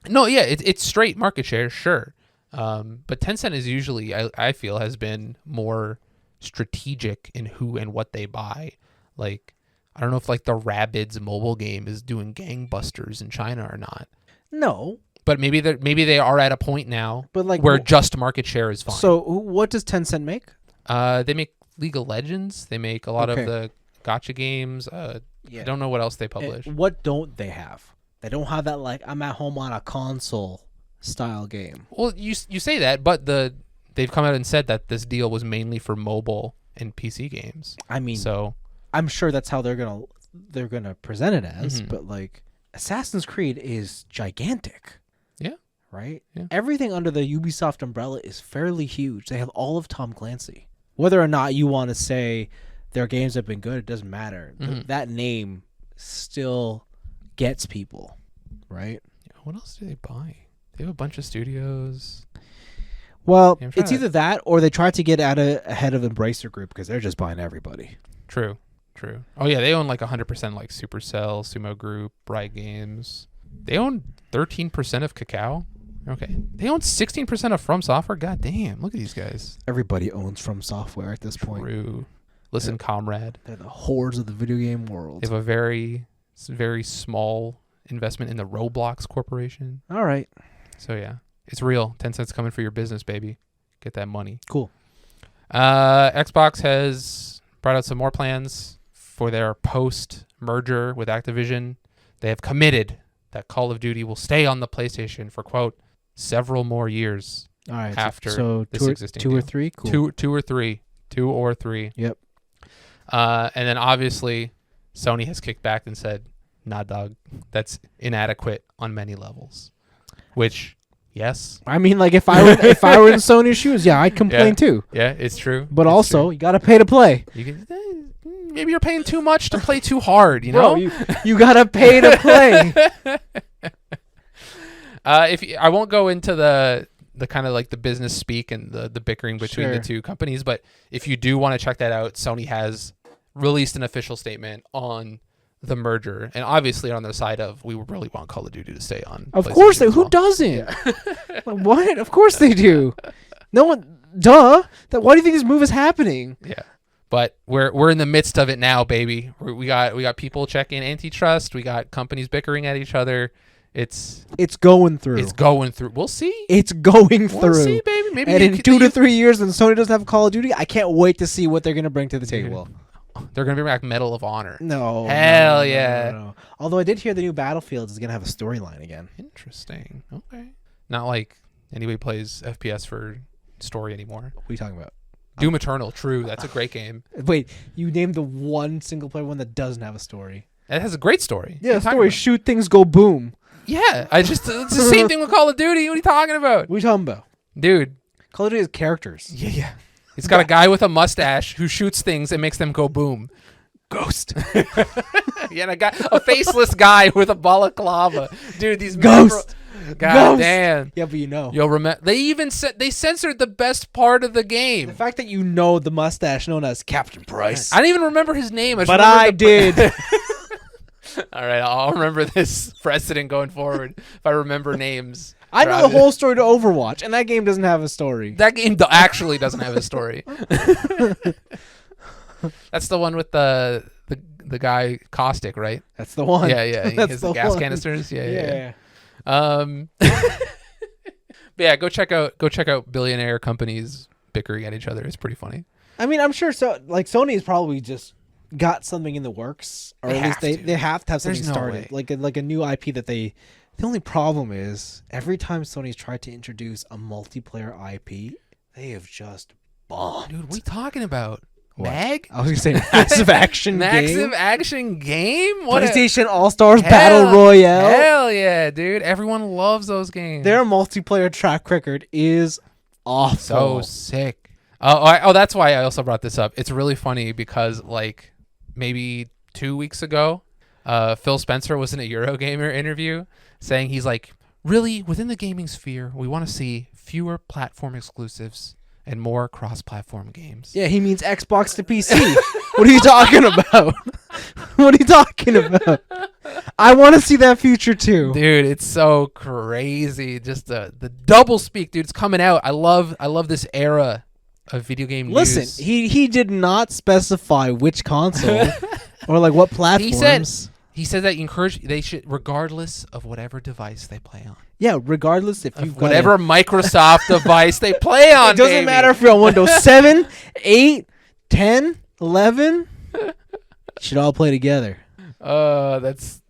No, yeah, it's straight market share, sure. But Tencent is usually, I feel, has been more strategic in who and what they buy. Like, I don't know if like the Rabbids mobile game is doing gangbusters in China or not. No. But maybe they are at a point now, but like where just market share is fine. So what does Tencent make? They make League of Legends. They make a lot of the gacha games. I don't know what else they publish. What don't they have? They don't have that like I'm at home on a console style game. Well, you say that, but they've come out and said that this deal was mainly for mobile and PC games. I mean, so I'm sure that's how they're gonna present it as. But like Assassin's Creed is gigantic. Yeah. Right. Yeah. Everything under the Ubisoft umbrella is fairly huge. They have all of Tom Clancy. Whether or not you want to say their games have been good, it doesn't matter. That name still gets people, right? Yeah, what else do they buy? They have a bunch of studios. Well, it's either that or they try to get ahead of Embracer Group because they're just buying everybody. True. Oh yeah, they own like 100% like Supercell, Sumo Group, Riot Games. They own 13% of Kakao. Okay. They own 16% of From Software. God damn. Look at these guys. Everybody owns From Software at this point. True. Listen, comrade. They're the whores of the video game world. They have a very, very small investment in the Roblox Corporation. All right. So, yeah. It's real. 10 cents coming for your business, baby. Get that money. Cool. Xbox has brought out some more plans for their post-merger with Activision. They have committed that Call of Duty will stay on the PlayStation for, quote, several more years. All right. After so this existing two or deal. three? Cool. Two or three. 2 or 3. Yep. And then obviously Sony has kicked back and said, nah, dog, that's inadequate on many levels. Which, yes. I mean, like if I were in Sony's shoes, yeah, I'd complain too. Yeah, it's true. But it's also, true. You got to pay to play. You can, maybe you're paying too much to play too hard, you know? Bro, you got to pay to play. I won't go into the kind of like the business speak and the bickering between the two companies, but if you do want to check that out, Sony has released an official statement on the merger, and obviously on the side of we really want Call of Duty to stay on. Of course they. Who doesn't? Yeah. What? Of course they do. No one. Duh. Why do you think this move is happening? Yeah, but we're in the midst of it now, baby. We got people checking antitrust. We got companies bickering at each other. It's going through. It's going through. We'll see. It's going through. We'll see, baby. Maybe and in 2 to 3 years, when Sony doesn't have Call of Duty, I can't wait to see what they're gonna bring to the table. They're gonna bring back Medal of Honor. No. Hell yeah. No. Although I did hear the new Battlefield is gonna have a storyline again. Interesting. Okay. Not like anybody plays FPS for story anymore. What are you talking about? Doom Eternal. True. That's a great game. Wait, you named the one single player one that doesn't have a story. It has a great story. Yeah, story. Shoot things, go boom. Yeah, it's the same thing with Call of Duty. What are you talking about? What are you talking about? Dude. Call of Duty has characters. Yeah. It's got a guy with a mustache who shoots things and makes them go boom. Ghost. Yeah, a faceless guy with a balaclava. Dude, these Ghost. God damn. Yeah, but you know. You'll remember. They even they censored the best part of the game. The fact that you know the mustache known as Captain Price. I didn't even remember his name. But I did. All right, I'll remember this precedent going forward if I remember names. I know the whole story to Overwatch, and that game doesn't have a story. That game actually doesn't have a story. That's the one with the guy Caustic, right? That's the one. Yeah. He has the gas canisters. Yeah. But yeah, go check out billionaire companies bickering at each other. It's pretty funny. I mean, I'm sure Sony's probably just got something in the works, or at least they have to have something started, like a new IP that they. The only problem is every time Sony's tried to introduce a multiplayer IP, they have just bombed. Dude, what are you talking about? What? MAG? I was going to say massive action game. Massive action game? What PlayStation All-Stars Battle Royale. Hell yeah, dude. Everyone loves those games. Their multiplayer track record is awful. So sick. Oh, that's why I also brought this up. It's really funny because like maybe 2 weeks ago, Phil Spencer was in a Eurogamer interview saying he's like, really, within the gaming sphere, we want to see fewer platform exclusives and more cross-platform games. Yeah, he means Xbox to PC. What are you talking about? What are you talking about? I want to see that future too. Dude, it's so crazy. Just the double speak, dude. It's coming out. I love this era of video game news. Listen, he did not specify which console or like what platforms. He said that they should, regardless of whatever device they play on. Yeah, regardless if you've got whatever Microsoft device they play on. It doesn't matter if you're on Windows 7, 8, 10, 11. Should all play together. That's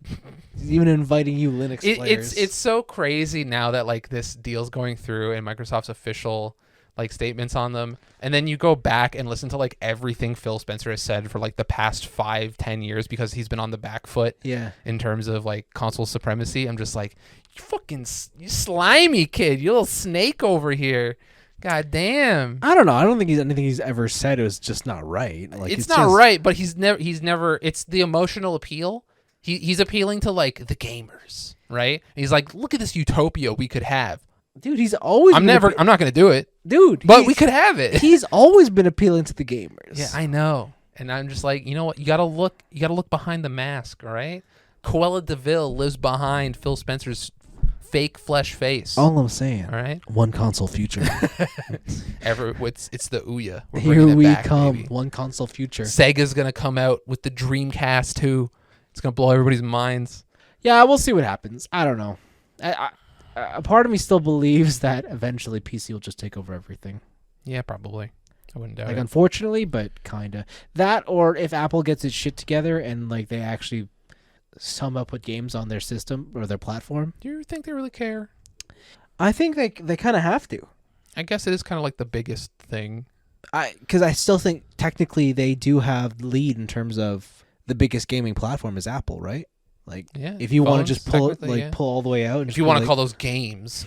even inviting you Linux players. It's so crazy now that like this deal's going through and Microsoft's official like statements on them, and then you go back and listen to like everything Phil Spencer has said for like the past 5-10 years because he's been on the back foot in terms of like console supremacy. I'm just like, you slimy kid, you little snake over here. God damn. I don't know. I don't think anything he's ever said is just not right. Like it's not right, but he's never it's the emotional appeal. He's appealing to like the gamers, right? And he's like, look at this utopia we could have. Dude, he's always I'm not going to do it. Dude, but we could have it. He's always been appealing to the gamers. Yeah, I know. And I'm just like, you know what? You got to look behind the mask, all right? Cruella DeVille lives behind Phil Spencer's fake flesh face. All I'm saying. All right. One console future. It's the Ouya. We're Here bringing it we back, come. baby. One console future. Sega's gonna come out with the Dreamcast too. It's gonna blow everybody's minds. Yeah, we'll see what happens. I don't know. A part of me still believes that eventually PC will just take over everything. Yeah, probably. I wouldn't doubt Like, it. unfortunately, but kinda. That, or if Apple gets its shit together and like they actually somehow put games on their system or their platform. Do you think they really care? I think they kind of have to. I guess it is kind of like the biggest thing. Because I still think technically they do have the lead in terms of the biggest gaming platform is Apple, right? Like, Yeah, if you want to phones, just pull it, technically, yeah. pull all the way out. And If you want to call those games,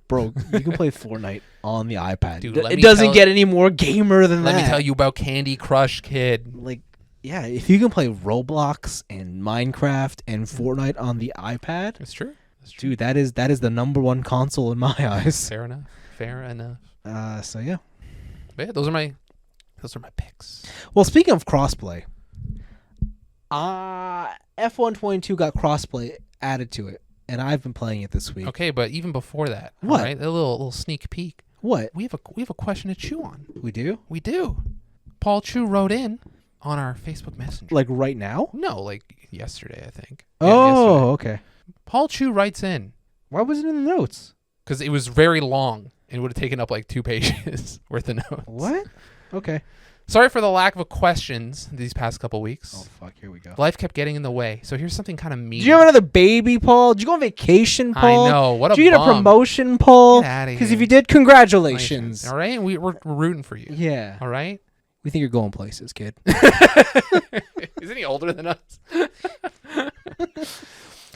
bro, you can play Fortnite on the iPad. Dude, let It me doesn't tell- get any more gamer than that. let me tell you about Candy Crush, kid. Like, yeah, if you can play Roblox and Minecraft and Fortnite on the iPad, It's true. That's true. dude, that is the number one console in my eyes. Fair enough. Fair enough. So yeah. But yeah, those are my picks. Well, speaking of crossplay, F122 got crossplay added to it, and I've been playing it this week. Okay, but even before that, What? all right, a little sneak peek. What? We have a question to chew on. We do? We do. Paul Chu wrote in on our Facebook Messenger. Like right now? No, like yesterday, I think. Yeah, Oh, yesterday. okay. Paul Chu writes in Why was it in the notes? because it was very long and would have taken up like 2 pages worth of notes. What? Okay. Sorry for the lack of questions these past couple weeks. Oh, fuck. Here we go. Life kept getting in the way. So here's something kind of mean. Did you have another baby, Paul? Did you go on vacation, Paul? I know. What a Did you get a bum. promotion, Paul? Get outta Because here. if you did, congratulations. All right? We're rooting for you. Yeah. All right? We think you're going places, kid. Isn't he older than us?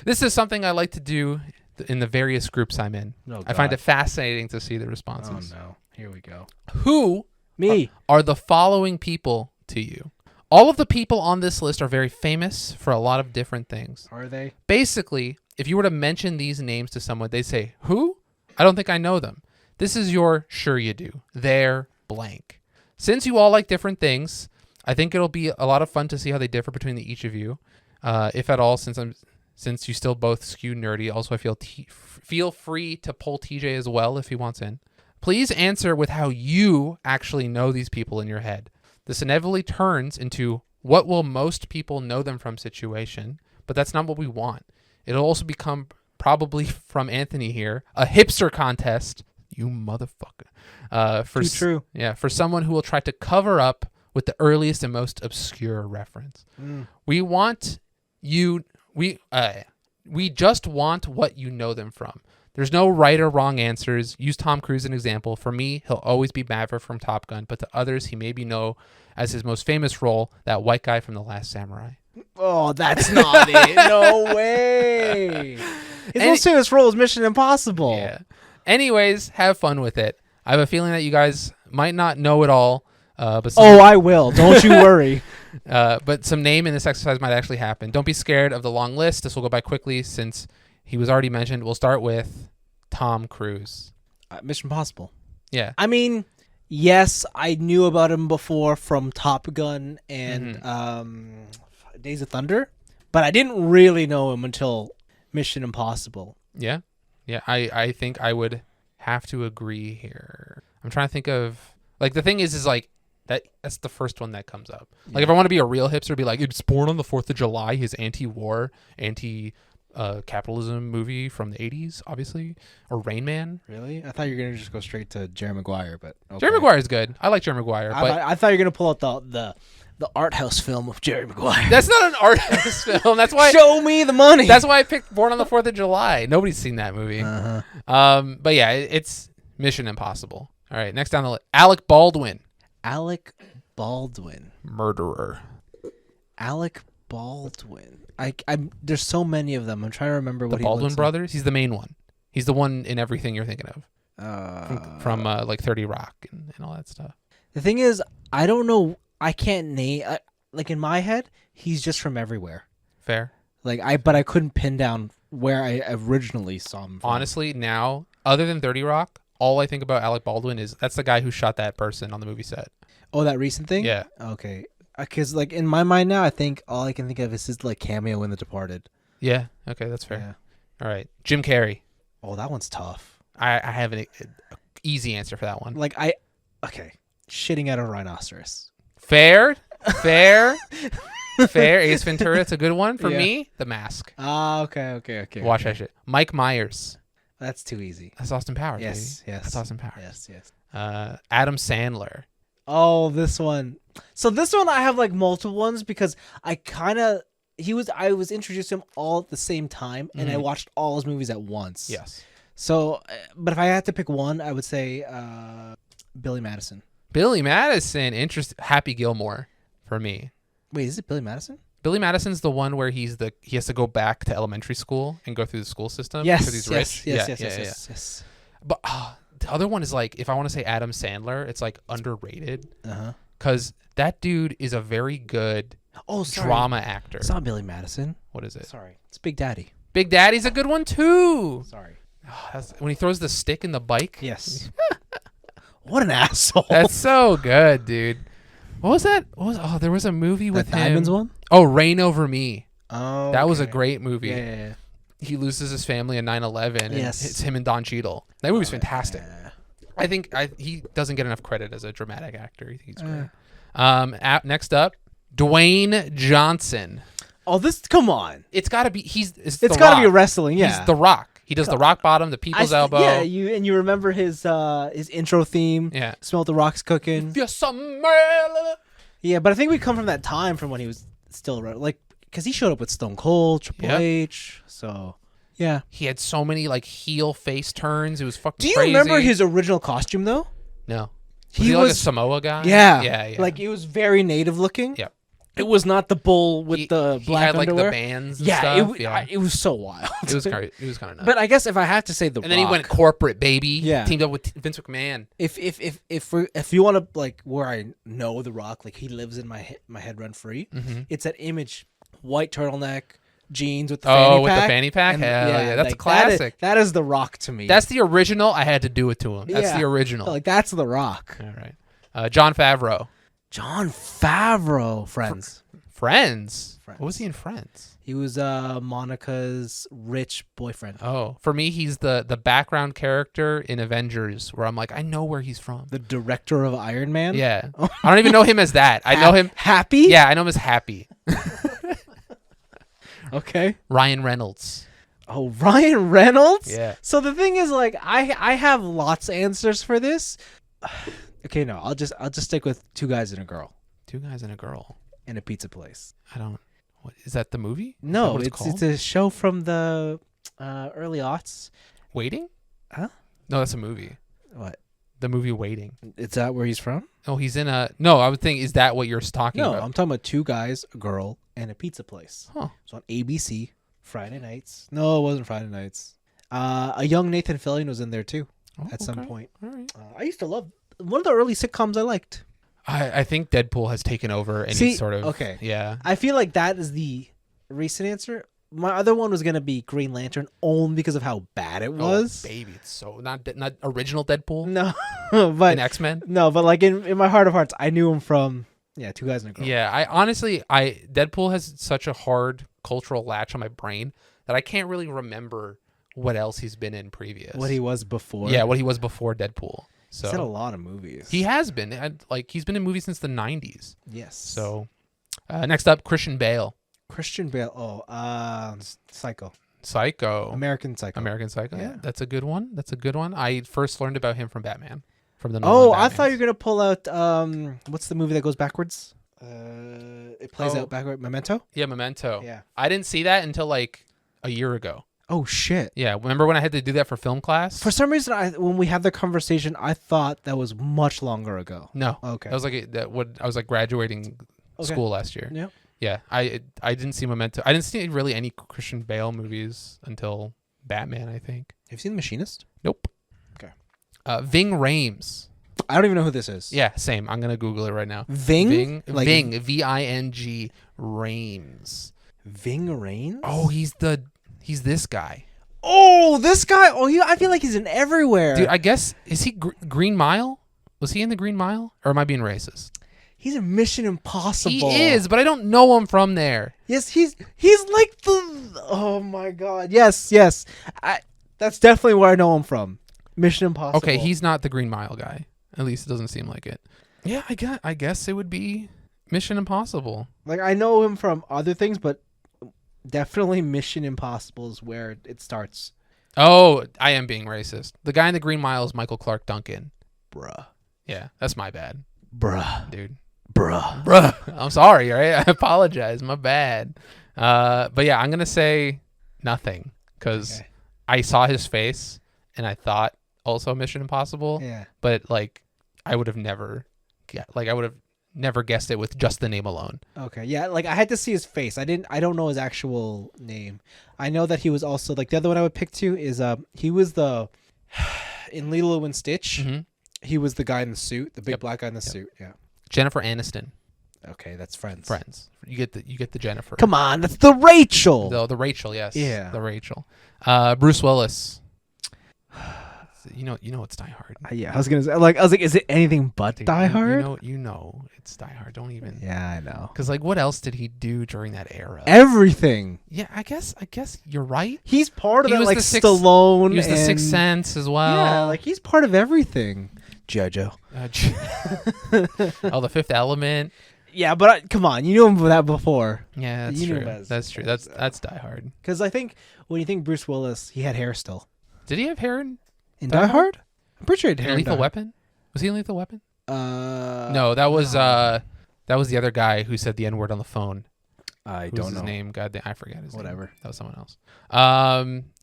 This is something I like to do in the various groups I'm in. Oh, I find God. it fascinating to see the Oh, responses. no. Here we go. Who Me. are the following people to you? All of the people on this list are very famous for a lot of different things. Are they? Basically, if you were to mention these names to someone, they'd say, who? I don't think I know them. This is your sure you do. They're blank. Since you all like different things, I think it'll be a lot of fun to see how they differ between each of you, if at all, since you still both skew nerdy. Also, I feel free to pull TJ as well if he wants in. Please answer with how you actually know these people in your head. This inevitably turns into what will most people know them from situation, but that's not what we want. It'll also become, probably from Anthony here, a hipster contest. You motherfucker. Too true. Yeah, for someone who will try to cover up with the earliest and most obscure reference. We want you. We just want what you know them from. There's no right or wrong answers. Use Tom Cruise as an example. For me, he'll always be Maverick from Top Gun, but to others, he maybe know as his most famous role, that white guy from The Last Samurai. Oh, that's not it. No way. His most famous role is Mission Impossible. Yeah. Anyways, have fun with it. I have a feeling that you guys might not know it all, but I will. Don't you worry. but some name in this exercise might actually happen. Don't be scared of the long list. This will go by quickly since he was already mentioned. We'll start with Tom Cruise. Mission Impossible. Yeah. I mean, yes, I knew about him before from Top Gun and Days of Thunder, but I didn't really know him until Mission Impossible. Yeah. Yeah. I think I would have to agree here. I'm trying to think of, like, the thing is like, that's the first one that comes up. Like, if I want to be a real hipster, be like, it's Born on the 4th of July, his anti-war, capitalism movie from the 80s, obviously, or Rain Man. Really? I thought you were going to just go straight to Jerry Maguire, but okay. Jerry Maguire is good. I like Jerry Maguire, but I thought you were going to pull out the art house film of Jerry Maguire. that's not an art house film. That's why. Show me the money. That's why I picked Born on the 4th of July. Nobody's seen that movie. But yeah, it's Mission Impossible. All right, next down the list, Alec Baldwin. Alec Baldwin. Murderer. Alec Baldwin. I'm there's so many of them. I'm trying to remember The what he Baldwin looks brothers. He's the main one. He's the one in everything you're thinking of. From like 30 Rock and all that stuff. The thing is, I don't know. I can't name. Like in my head, he's just from everywhere. Fair. But I couldn't pin down where I originally saw him from. Honestly, now, other than 30 Rock, all I think about Alec Baldwin is that's the guy who shot that person on the movie set. Oh, that recent thing? Yeah. Okay. Because like in my mind now, I think all I can think of is his like cameo in The Departed. Yeah. Okay, that's fair. Yeah. All right. Jim Carrey. Oh, that one's tough. I have an easy answer for that one. Like shitting at a rhinoceros. Fair. Fair. Ace Ventura. That's a good one for Yeah. me. The Mask. Ah, okay. Watch that shit. Mike Myers. That's too easy. That's Austin Powers. Yes. That's Austin Powers. Yes. Adam Sandler. Oh, this one. So this one I have like multiple ones because I was introduced to him all at the same time, and I watched all his movies at once. Yes. So, but if I had to pick one, I would say Billy Madison. Billy Madison. Interesting. Happy Gilmore for me. Wait, is it Billy Madison? Billy Madison's the one where he has to go back to elementary school and go through the school system Yes, because he's rich. Yes. But the other one is like, if I want to say Adam Sandler, it's like underrated because that dude is a very good drama actor. It's not Billy Madison. What is it? Sorry, it's Big Daddy. Big Daddy's a good one too. Sorry. When he throws the stick in the bike. Yes. What an asshole. That's so good, dude. What was that? There was a movie with the him. Diamonds one? Oh, Reign Over Me. Oh, That was a great movie. Yeah. He loses his family in 9/11, and Yes. it's him and Don Cheadle. That movie's fantastic. Yeah. I think he doesn't get enough credit as a dramatic actor. I think he's great. Next up, Dwayne Johnson. Oh, come on. It's got to be. It's got to be wrestling. Yeah. He's The Rock. He does the rock bottom, the people's elbow. Yeah, you remember his intro theme. Yeah. Smell the rocks cooking. Yeah, but I think we come from that time from when he was still like, because he showed up with Stone Cold, Triple H. So yeah, he had so many like heel face turns. It was fucking. Do you crazy. remember his original costume though? No. Was he like a Samoa guy? Yeah. Like it was very native looking. Yep. It was not the bull with the black had, like, underwear. the bands and stuff. It was so wild. It was kind of nuts. But I guess if I have to say and then he went corporate, baby. Yeah. Teamed up with Vince McMahon. If you want to like where I know The Rock, like he lives in my head rent free. Mm-hmm. It's that image, white turtleneck, jeans with the fanny pack. With the fanny pack. And, Hell yeah, that's like, a classic. That is The Rock to me. That's the original. I had to do it to him. That's the original. Like that's The Rock. All right. Jon Favreau. Jon Favreau. Friends. What was he in Friends? He was Monica's rich boyfriend. Oh, for me, he's the background character in Avengers, where I'm like, I know where he's from. The director of Iron Man. Yeah, I don't even know him as that. I know him. Happy. Yeah, I know him as Happy. Okay. Ryan Reynolds. Oh, Ryan Reynolds. Yeah. So the thing is, like, I have lots of answers for this. Okay, no, I'll just stick with Two Guys and a Girl. Two Guys and a Girl. In a Pizza Place. I don't. What is that? The movie? No, it's a show from the early aughts. Waiting? Huh? No, that's a movie. What? The movie Waiting. Is that where he's from? Oh, he's in a. No, I would think. Is that what you're talking No, about? I'm talking about Two Guys, a Girl, and a Pizza Place. Huh. It's on ABC Friday nights. No, it wasn't Friday nights. A young Nathan Fillion was in there too at some point. All right. I used to love one of the early sitcoms I liked. I think Deadpool has taken over any sort of. Okay. Yeah. I feel like that is the recent answer. My other one was gonna be Green Lantern, only because of how bad it was. Oh, baby, it's so not original Deadpool. No, but in X-Men. No, but like in my heart of hearts, I knew him from Two Guys and a Girl. Yeah, I honestly, Deadpool has such a hard cultural latch on my brain that I can't really remember what else he's been in previous. What he was before. Yeah, what he was before Deadpool. So he's had a lot of movies. He has been. He's been in movies since the 90s. Yes. So, next up, Christian Bale. Christian Bale. Psycho. American Psycho. Yeah, that's a good one. I first learned about him from Batman. From the Nolan I Batmans. thought you were gonna pull out what's the movie that goes backwards? It plays out backward. Memento. Yeah, Memento. Yeah. I didn't see that until like a year ago. Oh shit. Yeah, remember when I had to do that for film class? For some reason, when we had the conversation, I thought that was much longer ago. No. Okay. That was I was like graduating school last year. Yeah. Yeah, I didn't see Memento. I didn't see really any Christian Bale movies until Batman, I think. Have you seen The Machinist? Nope. Okay. Ving Rhames. I don't even know who this is. Yeah, same. I'm gonna Google it right now. Ving? Ving. Ving. Rhames. Ving Rhames? Oh, he's this guy. Oh, this guy. Oh, I feel like he's in everywhere. Dude, I guess is he Green Mile? Was he in the Green Mile, or am I being racist? He's in Mission Impossible. He is, but I don't know him from there. Yes, he's like the. Oh my God. Yes. That's definitely where I know him from. Mission Impossible. Okay, he's not the Green Mile guy. At least it doesn't seem like it. Yeah, I guess it would be Mission Impossible. Like, I know him from other things, but definitely Mission Impossible is where it starts. Oh, I am being racist. The guy in the Green Mile is Michael Clark Duncan. Bruh. Yeah, that's my bad, dude. Bruh. I'm sorry, all right? I apologize. My bad. But yeah, I'm going to say nothing because I saw his face and I thought also Mission Impossible. Yeah. But like I would have never guessed it with just the name alone. Okay. Yeah, like I had to see his face. I don't know his actual name. I know that he was also like the other one I would pick too is he was the in Lilo and Stitch. Mm-hmm. He was the guy in the suit, the big black guy in the suit. Yeah. Jennifer Aniston. Okay, that's Friends. You get the Jennifer. Come on, that's the Rachel. The Rachel, yes. Yeah. The Rachel. Bruce Willis. You know it's Die Hard. Yeah, I was like, is it anything but Dude, Die Hard? You know it's Die Hard. Don't even. Yeah, I know. Because like, what else did he do during that era? Everything. Yeah, I guess you're right. He's part of He that, was like the Sixth- Stallone. He was the and, Sixth Sense as well. Yeah, like he's part of everything. JoJo. The Fifth Element. Yeah, but come on, you knew him for that before. Yeah, that's You knew true. him as- That's true. That's Die Hard. Because I think when you think Bruce Willis, he had hair still. Did he have hair in In Die Die Hard? Hard? I'm pretty sure he had hair in Lethal Die Weapon? Was he in Lethal Weapon? Hard. No, that was the other guy who said the N-word on the phone. I Who's don't his know. name? God damn, I forgot his name. Whatever. That was someone else.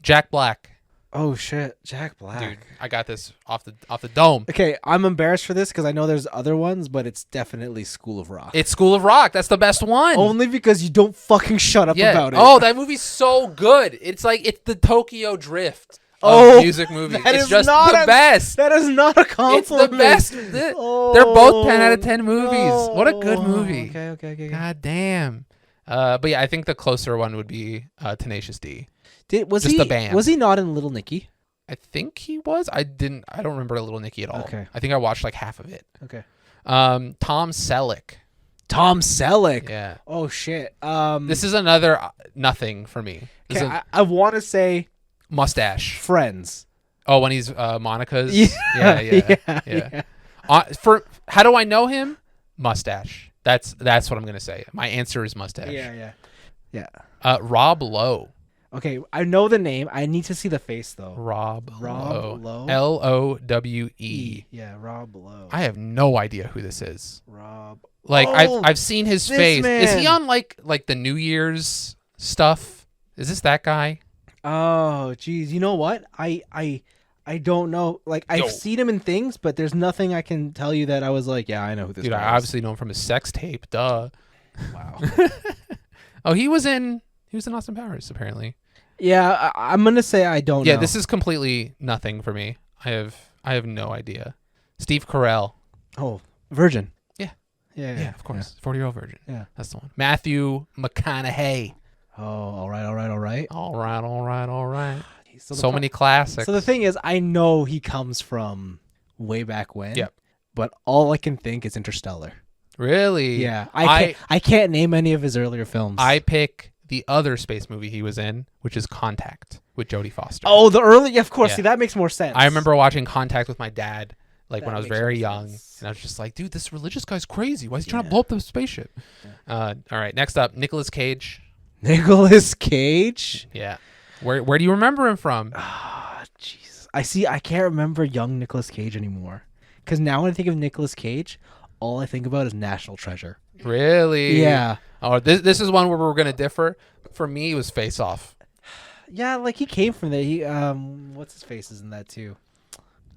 Jack Black. Oh shit, Jack Black. Dude, I got this off the dome. Okay, I'm embarrassed for this because I know there's other ones, but it's definitely School of Rock. It's School of Rock. That's the best one. Only because you don't fucking shut up about it. Oh, that movie's so good. It's like it's the Tokyo Drift Oh, of music movies. that It's is just not the a- best. That is not a It's compliment. the best. They're both 10 out of 10 movies. No. What a good movie. Okay. God damn. But yeah, I think the closer one would be Tenacious D. Was Just he the band. Was he not in Little Nicky? I think he was. I don't remember Little Nicky at all. Okay. I think I watched like half of it. Okay. Tom Selleck. Tom Selleck. Yeah. Oh shit. This is another nothing for me. This Okay, is I want to say mustache. Friends. Oh, when he's Monica's. Yeah. Yeah. For how do I know him? Mustache. That's what I'm gonna say. My answer is mustache. Yeah. Rob Lowe. Okay, I know the name. I need to see the face though. Rob Lowe? Lowe. Yeah, Rob Lowe. I have no idea who this is. Rob. Like Oh, I've seen his this face. Is he man. on like the New Year's stuff? Is this that guy? Oh, geez. You know what? I don't know. Like I've seen him in things, but there's nothing I can tell you that I was like, yeah, I know who this Dude, guy I is. obviously know him from his sex tape. Duh. Wow. Oh, he was in Austin Powers apparently. Yeah, I'm gonna say I don't know. Yeah, this is completely nothing for me. I have no idea. Steve Carell. Oh, Virgin. Yeah. Yeah, of course. 40-Year-Old Virgin. Yeah. That's the one. Matthew McConaughey. Oh, all right. All right. So, So many classics. So the thing is, I know he comes from way back when. Yep. But all I can think is Interstellar. Really? Yeah. I can't name any of his earlier films. I pick the other space movie he was in, which is Contact with Jodie Foster. Oh, the early. Yeah, of course. Yeah. See, that makes more sense. I remember watching Contact with my dad, like That when I was makes very more young, sense. and I was just like, "Dude, this religious guy's crazy. Why is he trying to blow up the spaceship?" All right, next up, Nicolas Cage. Nicolas Cage. Yeah, where do you remember him from? Ah, Jesus. I can't remember young Nicolas Cage anymore. Because now when I think of Nicolas Cage, all I think about is National Treasure. Really? Yeah. Oh, this is one where we're gonna differ. For me, it was Face Off. Yeah, like he came from there. He what's his face is in that too?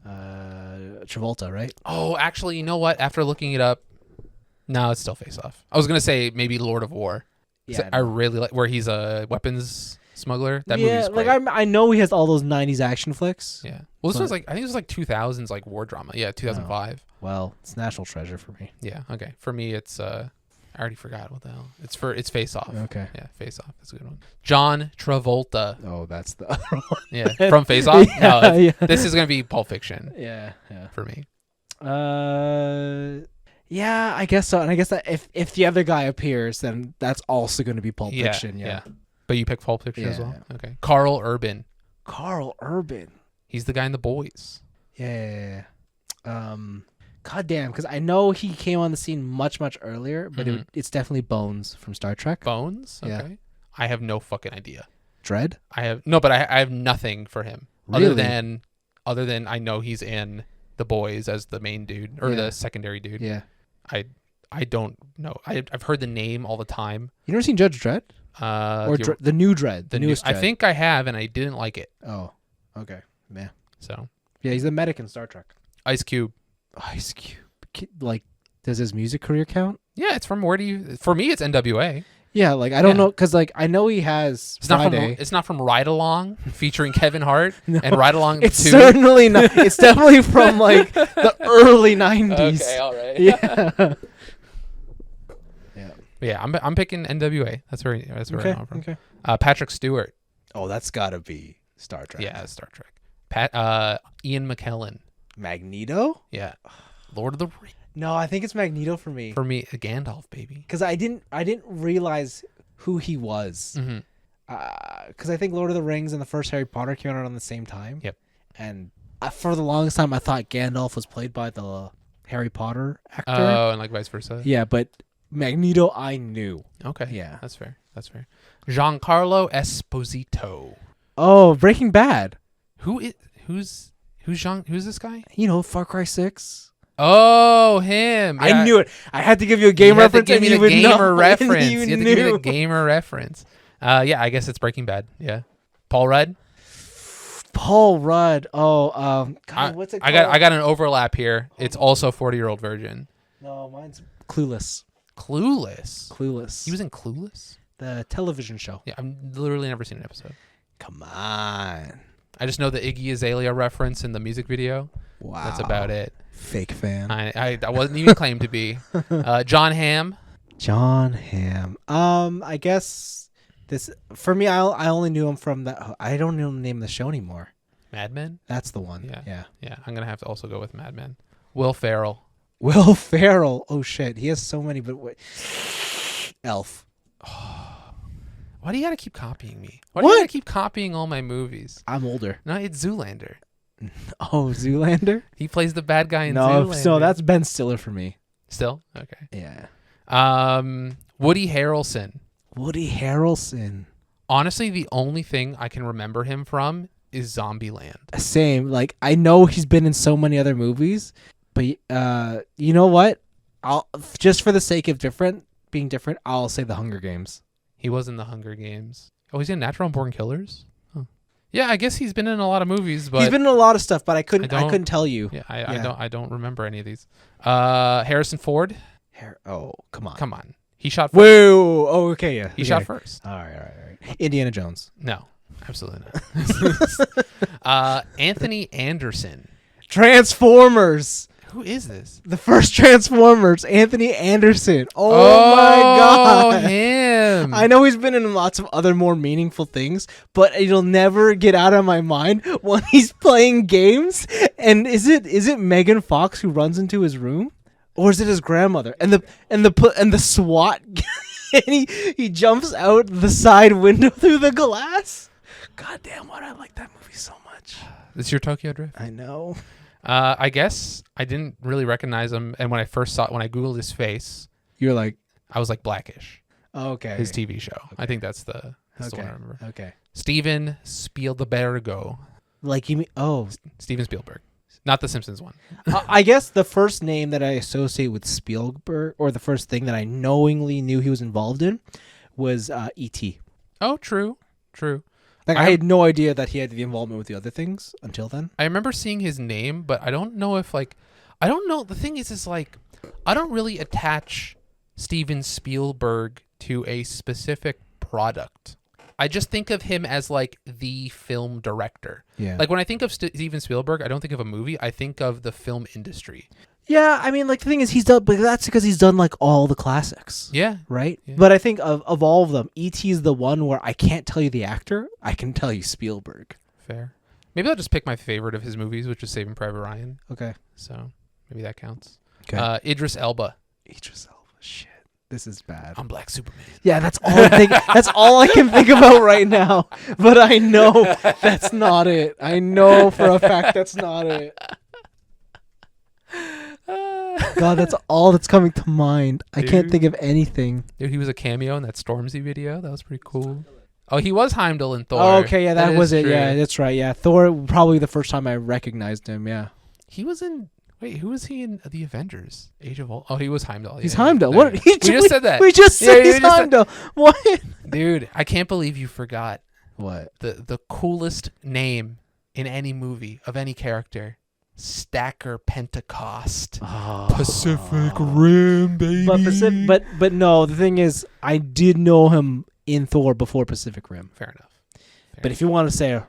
Travolta, right? Oh, actually, you know what? After looking it up, no, it's still Face Off. I was gonna say maybe Lord of War. Yeah, I really like where he's a weapons smuggler. That movie's great. like I know he has all those '90s action flicks. Yeah. Well, this But- was like I think it was like 2000s like war drama. Yeah, 2005. Well, it's National Treasure for me. Yeah. Okay. For me, it's I already forgot what the hell. It's Face Off. Okay. Yeah, Face Off. That's a good one. John Travolta. Oh, that's the other one. Yeah, from Face Off. No, Yeah. this is gonna be Pulp Fiction Yeah. for me. Yeah, I guess so. And I guess that if the other guy appears, then that's also going to be Pulp Fiction. Yeah. But you pick Pulp Fiction as Yeah, well? yeah. Okay. Carl Urban. Carl Urban. He's the guy in The Boys. Yeah. God damn, because I know he came on the scene much, much earlier, but it's definitely Bones from Star Trek. Bones? Okay. Yeah. I have no fucking idea. Dread? But I have nothing for him. Really? Other than I know he's in The Boys as the main dude or the secondary dude. Yeah. I don't know. I've heard the name all the time. You never seen Judge Dredd? Or the new Dredd? The newest Dredd? I think I have, and I didn't like it. Oh, okay. Yeah. So. Yeah, he's the medic in Star Trek. Ice Cube. Ice Cube. Like, does his music career count? Yeah, it's from for me, it's NWA. Yeah, like, I don't know, because, like, I know he has Friday. It's not from Ride Along featuring Kevin Hart and Ride Along It's 2. certainly not. It's definitely from, like, the early 90s. Okay, all right. Yeah. Yeah, I'm picking NWA. That's where I know him from. Okay. Patrick Stewart. Oh, that's got to be Star Trek. Yeah, Star Trek. Ian McKellen. Magneto? Yeah. Lord of the Rings. No, I think it's Magneto for me. For me, Gandalf, baby. Because I didn't realize who he was. Mm-hmm. Because I think Lord of the Rings and the first Harry Potter came out on the same time. Yep. And for the longest time, I thought Gandalf was played by the Harry Potter actor. Oh, and like vice versa. Yeah, but Magneto, I knew. Okay. Yeah. That's fair. Giancarlo Esposito. Oh, Breaking Bad. Who's this guy? You know, Far Cry 6. Oh, him. I knew it. I had to give you a game reference. You had to give me the gamer reference. You had to give me the gamer reference. Yeah, I guess it's Breaking Bad. Yeah. Paul Rudd. Oh, God, what's it called? I got an overlap here. It's also 40-year-old virgin. No, mine's Clueless. Clueless. He was in Clueless? The television show. Yeah, I've literally never seen an episode. Come on. I just know the Iggy Azalea reference in the music video. Wow. That's about it. Fake fan. I wasn't even claimed to be. John Hamm. I guess this for me. I only knew him from that. I don't know the name of the show anymore. Mad Men. That's the one. Yeah. I'm gonna have to also go with Mad Men. Will Ferrell. Oh shit, he has so many. But wait. Elf. Why do you gotta keep copying me? Why do you gotta keep copying all my movies? I'm older. No, it's Zoolander. Oh, Zoolander? He plays the bad guy in Zoolander. No, that's Ben Stiller for me. Still? Okay. Yeah. Woody Harrelson. Honestly, the only thing I can remember him from is Zombieland. Same. Like, I know he's been in so many other movies, but you know what? I'll just for the sake of being different, I'll say The Hunger Games. He was in The Hunger Games. Oh, he's in Natural Born Killers? Huh. Yeah, I guess he's been in a lot of movies, but he's been in a lot of stuff, but I couldn't tell you. Yeah, I don't remember any of these. Harrison Ford. Oh, come on. He shot first. Whoa. Oh, okay, yeah. He shot first. All right. Indiana Jones. No, absolutely not. Anthony Anderson. Transformers. Who is this? The first Transformers, Anthony Anderson. Oh my God. Him. I know he's been in lots of other more meaningful things, but it'll never get out of my mind when he's playing games. And is it Megan Fox who runs into his room? Or is it his grandmother? And the SWAT and he jumps out the side window through the glass? God damn, why do I like that movie so much? This your Tokyo Drift? I know. I guess I didn't really recognize him, and when I Googled his face, you're like, I was like Blackish. Okay. His TV show. Okay. I think that's the one I remember. Okay. Steven Spielberg. Like you mean? Oh, Steven Spielberg, not the Simpsons one. I guess the first name that I associate with Spielberg, or the first thing that I knowingly knew he was involved in, was E.T. Oh, true. Like I had no idea that he had the involvement with the other things until then. I remember seeing his name, but I don't know if I don't know. The thing is like, I don't really attach Steven Spielberg to a specific product. I just think of him as like the film director. Yeah. Like when I think of Steven Spielberg, I don't think of a movie. I think of the film industry. Yeah, I mean, like the thing is, he's done, but that's because he's done like all the classics. Yeah. Right. Yeah. But I think of all of them, E.T. is the one where I can't tell you the actor. I can tell you Spielberg. Fair. Maybe I'll just pick my favorite of his movies, which is Saving Private Ryan. Okay. So maybe that counts. Okay. Idris Elba. Idris Elba. Shit, this is bad. I'm Black Superman. Yeah, that's all. That's all I can think about right now. But I know that's not it. I know for a fact that's not it. God, that's all that's coming to mind. I can't think of anything. Dude, he was a cameo in that Stormzy video. That was pretty cool. Oh, he was Heimdall in Thor. Oh, okay, yeah, that was it. True. Yeah, that's right. Yeah, Thor, probably the first time I recognized him. Yeah, He was in. Wait, who was he in the Avengers? Age of Ultron. Oh, he was Heimdall. he's Yeah, Heimdall. yeah. What? We just said that. We just said Yeah, he's Heimdall. What? Dude, I can't believe you forgot What? the coolest name in any movie of any character. Stacker Pentecost. Pacific Rim, baby. But no. The thing is, I did know him in Thor before Pacific Rim. Fair enough. But if you want to say,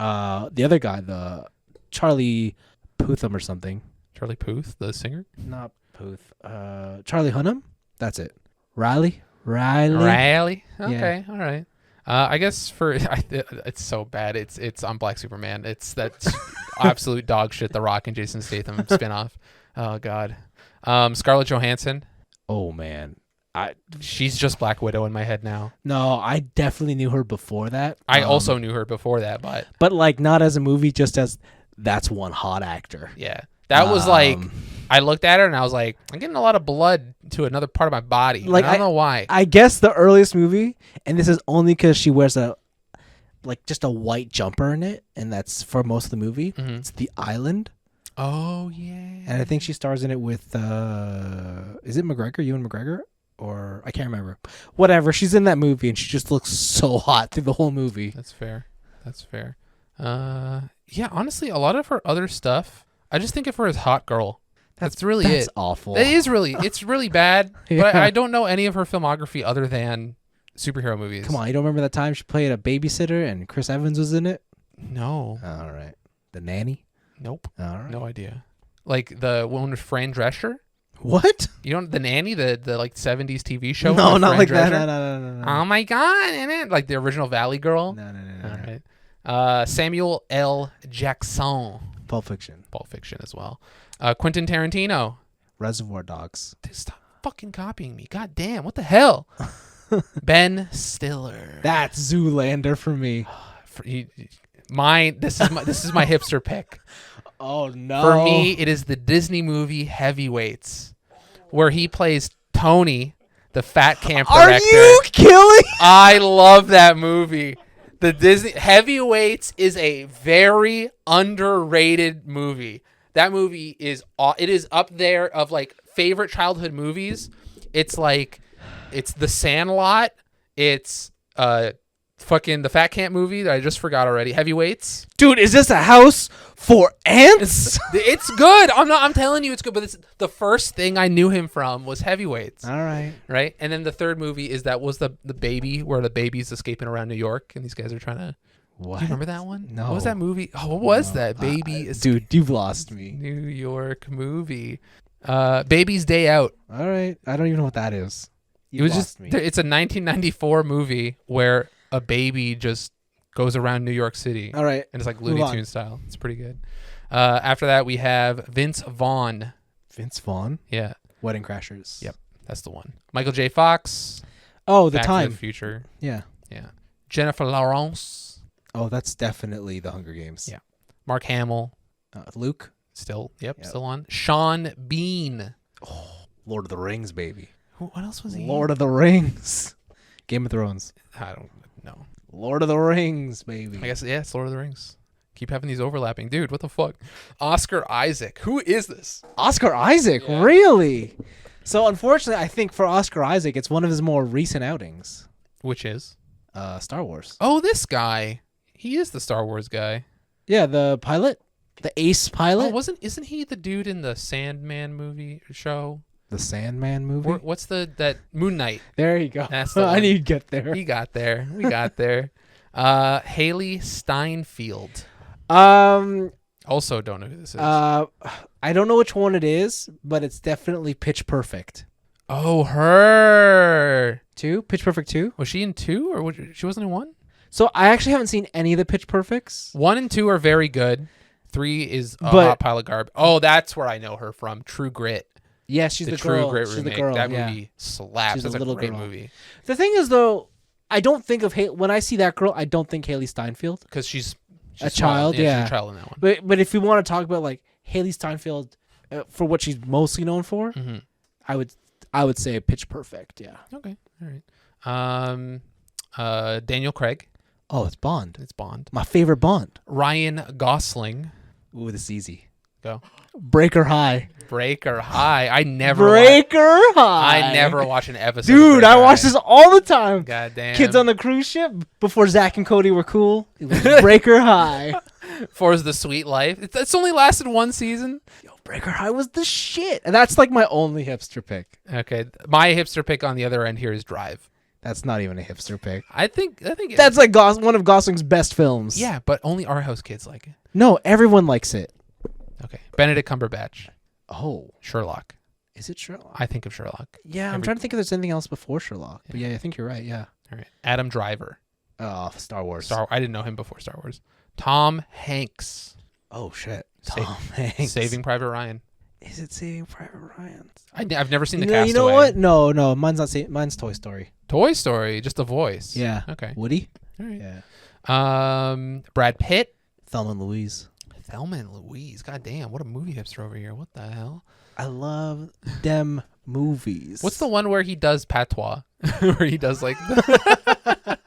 the other guy, the Charlie Putham or something. Charlie Puth, the singer? Not Puth. Charlie Hunnam. That's it. Riley. Okay, Yeah. all right. I guess it's so bad. It's on Black Superman. It's that absolute dog shit. The Rock and Jason Statham spinoff. Oh God. Scarlett Johansson. Oh man. She's just Black Widow in my head now. No, I definitely knew her before that. I also knew her before that, but like not as a movie, just as that's one hot actor. yeah, that was like I looked at her and I was like, I'm getting a lot of blood to another part of my body. Like, I don't know why. I guess the earliest movie, and this is only because she wears just a white jumper in it, and that's for most of the movie. Mhm. It's The Island, Oh yeah. and I think she stars in it with is it McGregor, Ewan McGregor, or I can't remember. Whatever, she's in that movie, and she just looks so hot through the whole movie. That's fair. Yeah, honestly, a lot of her other stuff, I just think of her as hot girl. That's really That's it. awful. It's really bad. Yeah. But I don't know any of her filmography other than superhero movies. Come on, you don't remember that time she played a babysitter and Chris Evans was in it? No. All right. The Nanny? Nope. All right. No idea. Like the one with Fran Drescher? What? You don't the Nanny, the like 70s TV show? No, with not Fran like that. Drescher? No. Oh my god, isn't it? Like the original Valley Girl? No. All right. Samuel L. Jackson. Pulp Fiction. Pulp Fiction as well. Quentin Tarantino. Reservoir Dogs. Dude, stop fucking copying me. God damn, what the hell? Ben Stiller. That's Zoolander for me. This is my hipster pick. Oh no. For me, it is the Disney movie Heavyweights, where he plays Tony, the fat camp director. Are you killing? I love that movie. The Disney Heavyweights is a very underrated movie. That movie is up there of like favorite childhood movies. It's The Sandlot. It's fucking the Fat Camp movie that I just forgot already. Heavyweights. Dude, is this a house for ants? It's good. I'm telling you it's good, but it's the first thing I knew him from was Heavyweights. All right. Right? And then the third movie is the baby where the baby's escaping around New York and these guys are trying to What? Do you remember that one? No. What was that movie? Oh, what was that? Baby Dude, you've lost me. New York movie. Baby's Day Out. All right. I don't even know what that is. It was just it's a 1994 movie where a baby just goes around New York City. All right. And it's like Looney Tunes style. It's pretty good. After that we have Vince Vaughn. Vince Vaughn? Yeah. Wedding Crashers. Yep. That's the one. Michael J. Fox. Oh, the Back time. to the Future. Yeah. Yeah. Jennifer Lawrence. Oh, that's definitely the Hunger Games. Yeah. Mark Hamill. Luke. Still still on. Sean Bean. Oh, Lord of the Rings, baby. What else was he? Lord of the Rings. Game of Thrones. I don't know. Lord of the Rings, baby. I guess, yeah, it's Lord of the Rings. Keep having these overlapping. Dude, what the fuck? Oscar Isaac. Who is this? Oscar Isaac? Yeah. Really? So, unfortunately, I think for Oscar Isaac, it's one of his more recent outings. Which is? Star Wars. Oh, this guy. He is the Star Wars guy. Yeah, the pilot. The ace pilot. Oh, isn't he the dude in the Sandman movie show? The Sandman movie? What's that Moon Knight? There you go. That's the I need to get there. He got there. We got there. Haley Steinfeld. Also don't know who this is. I don't know which one it is, but it's definitely Pitch Perfect. Oh, her. 2? Pitch Perfect 2? Was she in 2 or she wasn't in 1? So I actually haven't seen any of the Pitch Perfects. 1 and 2 are very good. 3 is a hot pile of garbage. Oh, that's where I know her from. True Grit. Yeah, she's the True girl. Grit She's remake. the girl. That yeah. movie slaps. She's a That's a little great girl. movie The thing is, though, I don't think of when I see that girl, I don't think Haley Steinfeld. because she's A small. child, She's yeah. a child in that one. But if we want to talk about like Haley Steinfeld for what she's mostly known for, Mm-hmm. I would say Pitch Perfect. Yeah. Okay, all right. Daniel Craig. Oh, it's Bond. It's Bond. My favorite Bond. Ryan Gosling. Ooh, this is easy. Go. Breaker High. Breaker High. I never watch an episode. Dude, of Breaker I watch High. this all the time. God damn. Kids on the cruise ship before Zach and Cody were cool. It was Breaker High. For's The Sweet Life. It's only lasted one season. Yo, Breaker High was the shit. And that's like my only hipster pick. Okay, my hipster pick on the other end here is Drive. That's not even a hipster pick. I think That's like one of Gosling's best films. yeah, but only our house kids like it. No, everyone likes it. Okay, Benedict Cumberbatch. Oh, Sherlock. is it Sherlock? I think of Sherlock. Yeah, I'm trying to think if there's anything else before Sherlock. But yeah, I think you're right. Yeah. All right, Adam Driver. Oh, Star Wars. I didn't know him before Star Wars. Tom Hanks. Oh shit. Sa- Tom Hanks. Saving Private Ryan. Is it Saving Private Ryan? I've never seen the You Castaway. know what? No. Mine's not. Mine's Toy Story. Toy Story, just the voice. Yeah. Okay. Woody. All right. Yeah. Brad Pitt. Thelma and Louise. Thelma and Louise. God damn, what a movie hipster over here. What the hell? I love them movies. What's the one where he does patois? Where he does like the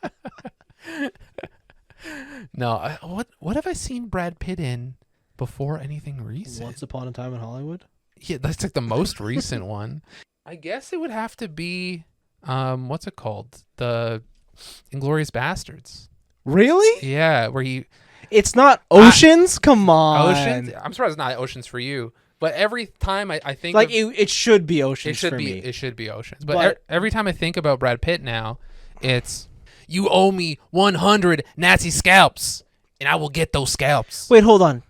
No, what have I seen Brad Pitt in before anything recent? Once Upon a Time in Hollywood? Yeah, that's like the most recent one. I guess it would have to be what's it called? The Inglourious Bastards. Really? Yeah, where he It's not Oceans? Come on. Oceans. I'm surprised it's not Oceans for you. But every time I think Like, of, it should be Oceans it should for be me. it should be Oceans. But, But- every time I think about Brad Pitt now, it's you owe me 100 Nazi scalps, and I will get those scalps. Wait, hold on.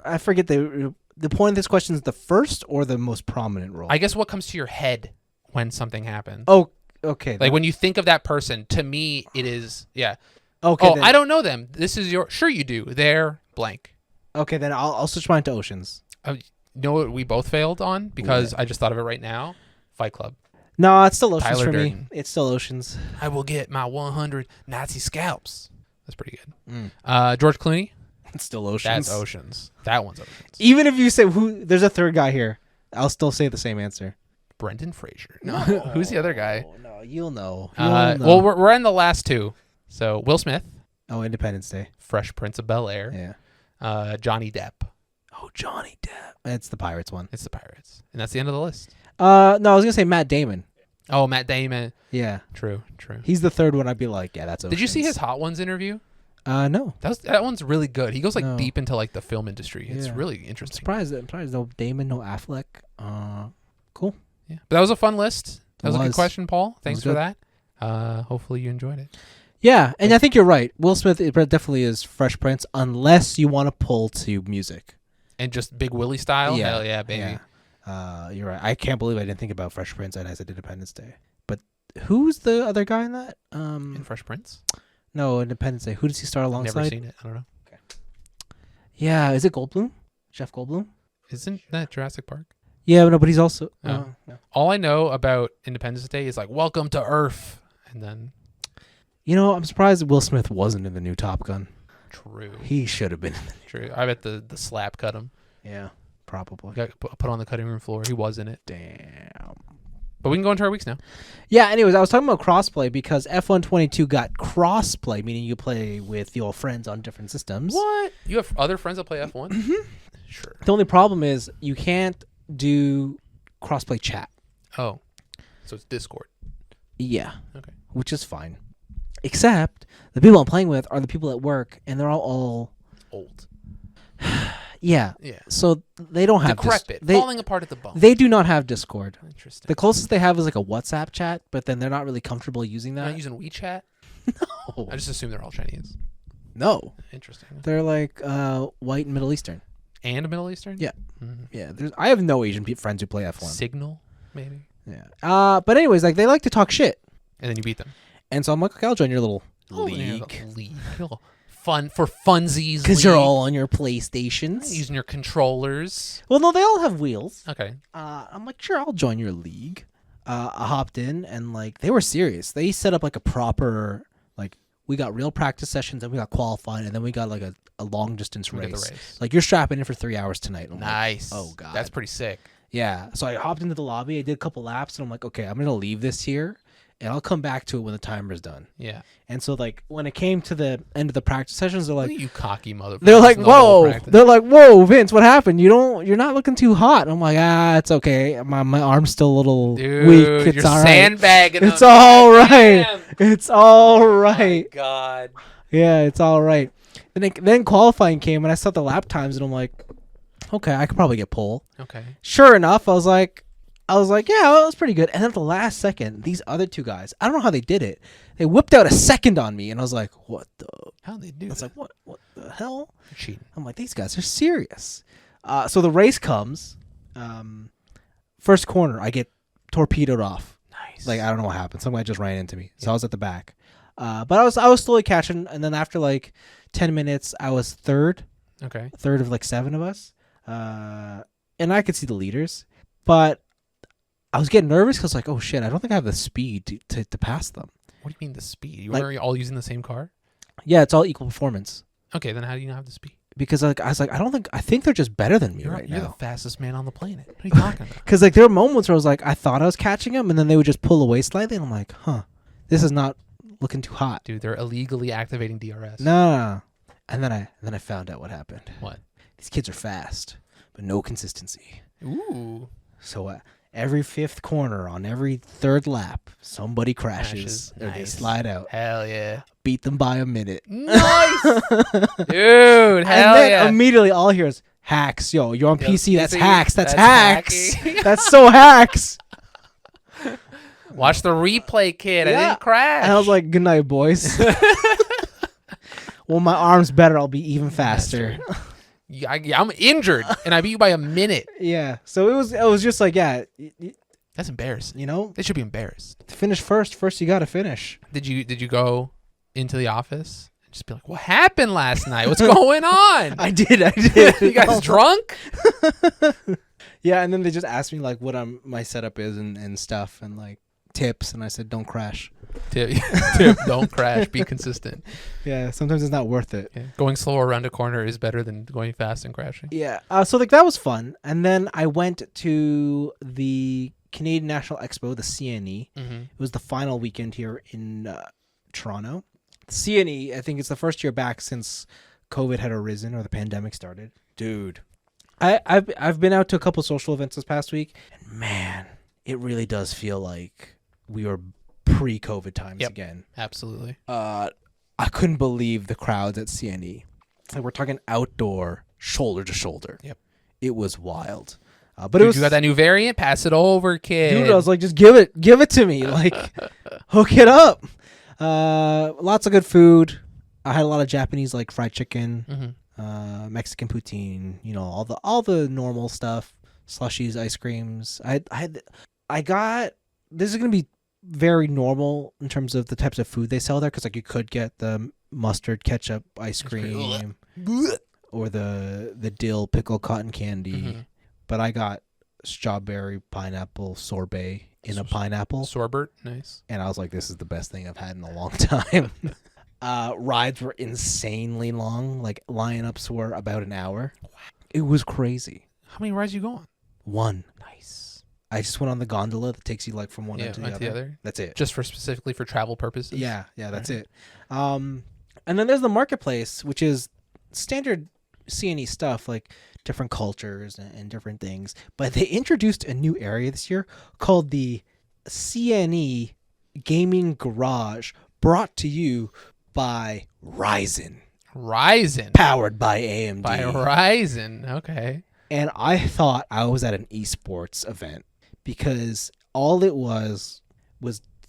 I forget the point of this question is the first or the most prominent role? I guess what comes to your head when something happens. Oh, okay. Like when you think of that person, to me it is Okay. Oh, then, I don't know them. This is your sure you do. They're blank. Okay, then I'll switch mine to Oceans. You know what we both failed on because I just thought of it right now. Fight Club. No, it's still Oceans Tyler for Durden. me. It's still Oceans. I will get my 100 Nazi scalps. That's pretty good. George Clooney. It's still Oceans. That's Oceans. That one's Oceans. Even if you say there's a third guy here, I'll still say the same answer. Brendan Fraser. No, who's the other guy? No, you'll know. Well, we're in the last two. So Will Smith, Oh, Independence Day. Fresh Prince of Bel-Air. Yeah. Johnny Depp. Oh, Johnny Depp. It's the Pirates one. It's the Pirates, and that's the end of the list. No, I was gonna say Matt Damon. Oh, Matt Damon. Yeah, True. he's the third one. I'd be like, yeah, that's Oceans. Did you see his Hot Ones interview? No. That one's really good. He goes like No. deep into like the film industry. It's Yeah. really I'm interesting. surprised. No Damon, no Affleck. Cool. Yeah, but that was a fun list. That was a good was. question, Paul. Thanks was for good. that. Hopefully you enjoyed it. Yeah, and I think you're right. Will Smith it definitely is Fresh Prince, unless you want to pull to music. And just Big Willie style. Yeah. Hell yeah, baby. Yeah. You're right. I can't believe I didn't think about Fresh Prince and I said Independence Day. But who's the other guy in that? In Fresh Prince. No, Independence Day. Who does he star alongside? Never seen it. I don't know. Yeah, is it Goldblum? Jeff Goldblum? Isn't that Jurassic Park? Yeah, no, but he's also. Oh. No. All I know about Independence Day is like "Welcome to Earth," and then You know, I'm surprised Will Smith wasn't in the new Top Gun. true, He should have been. true. I bet the slap cut him. Yeah, probably. Got put on the cutting room floor. He was in it. Damn. But we can go into our weeks now. Yeah, anyways, I was talking about crossplay because F122 got crossplay, meaning you play with your friends on different systems. What? You have other friends that play F1? Mm-hmm. Sure. The only problem is you can't do crossplay chat. Oh, so it's Discord. Yeah. Okay. Which is fine. Except the people I'm playing with are the people at work, and they're all Old. yeah. Yeah. So they don't have Decrepit. they, Falling apart at the bone. they do not have Discord. Interesting. The closest they have is like a WhatsApp chat, but then they're not really comfortable using They're that. not using WeChat? No. I just assume they're all Chinese. No. Interesting. They're like white and Middle Eastern. And Middle Eastern? Yeah. Mm-hmm. Yeah. I have no Asian friends who play F1. Signal, maybe? Yeah. But anyways, like they like to talk shit. And then you beat them. And so I'm like, okay, I'll join your little Oh, league. yeah, league. Your little funsies. Because you're all on your PlayStations. using your controllers. Well, no, they all have wheels. Okay. I'm like, sure, I'll join your league. I hopped in and like they were serious. They set up like a proper like we got real practice sessions and we got qualified and then we got like a long distance race. Like you're strapping in for 3 hours tonight. Nice. Like, oh god, that's pretty sick. Yeah. So I hopped into the lobby. I did a couple laps and I'm like, okay, I'm gonna leave this here and I'll come back to it when the timer's done. Yeah. And so like when it came to the end of the practice sessions, they're like, you cocky motherfucker. They're like, whoa. They're like, whoa, Vince, what happened? You're not looking too hot. And I'm like, it's okay. My arm's still a little weak. It's you're all right. Sandbagging. It's all right. Damn. It's all right. Oh, God. Yeah, it's all right. Then qualifying came and I saw the lap times and I'm like, okay, I could probably get pole. Okay. Sure enough, I was like, yeah, well, it was pretty good. And then at the last second, these other two guys, I don't know how they did it. They whipped out a second on me, and I was like, what the? How'd they do I was that? like, what the hell? You're cheating. I'm like, these guys are serious. So the race comes. First corner, I get torpedoed off. Nice. Like, I don't know what happened. Some guy just ran into me. So I was at the back. But I was slowly catching, and then after like 10 minutes, I was third. Okay. Third of like 7 of us. And I could see the leaders. But I was getting nervous because, like, oh shit, I don't think I have the speed to pass them. What do you mean the speed? You Like- are all using the same car? Yeah, it's all equal performance. Okay, then how do you not have the speed? Because like I was like, I think they're just better than me You're right the now. fastest man on the planet. What are you talking about? Because like there were moments where I was like, I thought I was catching them, and then they would just pull away slightly, and I'm like, huh, this is not looking too hot. Dude, they're illegally activating DRS. No. And then I found out what happened. What? These kids are fast, but no consistency. Ooh. So every 5th corner on every 3rd lap, somebody crashes or they Nice. slide out. Hell yeah. Beat them by a minute. Nice. Dude, And hell then yeah. immediately all I hear is hacks. Yo, you're on PC. That's PC, hacks. That's that's hacks. hacky. That's so hacks. Watch the replay, kid. I Yeah. didn't crash. And I was like, good night, boys. Well, my arm's better. I'll be even faster. Yeah, I'm injured, and I beat you by a minute. Yeah. So it was just like, yeah, That's embarrassing. you know, They should be embarrassed. to finish first you got to finish. Did you go into the office and just be like, what happened last night? What's going on? I did. You guys drunk? Yeah, and then they just asked me like what my setup is and stuff and like tips, and I said don't crash. Tip, don't crash. Be consistent. Yeah, sometimes it's not worth it. Yeah. Going slow around a corner is better than going fast and crashing. Yeah. So like that was fun, and then I went to the Canadian National Expo, the CNE. Mm-hmm. It was the final weekend here in Toronto. CNE, I think it's the first year back since COVID had arisen or the pandemic started. Dude, I've been out to a couple social events this past week, and man, it really does feel like we were pre-COVID times again. Absolutely. I couldn't believe the crowds at CNE. Like we're talking outdoor, shoulder to shoulder. Yep. It was wild. But Dude, it was, you got that new variant? Pass it over, kid. dude, I was like, just give it to me. Like, hook it up. Lots of good food. I had a lot of Japanese, like fried chicken, Mexican poutine. You know, all the normal stuff. Slushies, ice creams. I got. This is gonna be very normal in terms of the types of food they sell there, because like you could get the mustard ketchup ice cream or the dill pickle cotton candy, but I got strawberry pineapple sorbet in a pineapple Sorbet, nice. and I was like, this is the best thing I've had in a long time. Rides were insanely long. Like lineups were about an hour. It was crazy. How many rides you go on? One. Nice. I just went on the gondola that takes you like from one end to the other. That's it. Just specifically for travel purposes. Yeah, that's it. And then there's the marketplace, which is standard CNE stuff, like different cultures and different things. But they introduced a new area this year called the CNE Gaming Garage, brought to you by Ryzen. Powered by AMD. By Ryzen. Okay. And I thought I was at an esports event, because all it was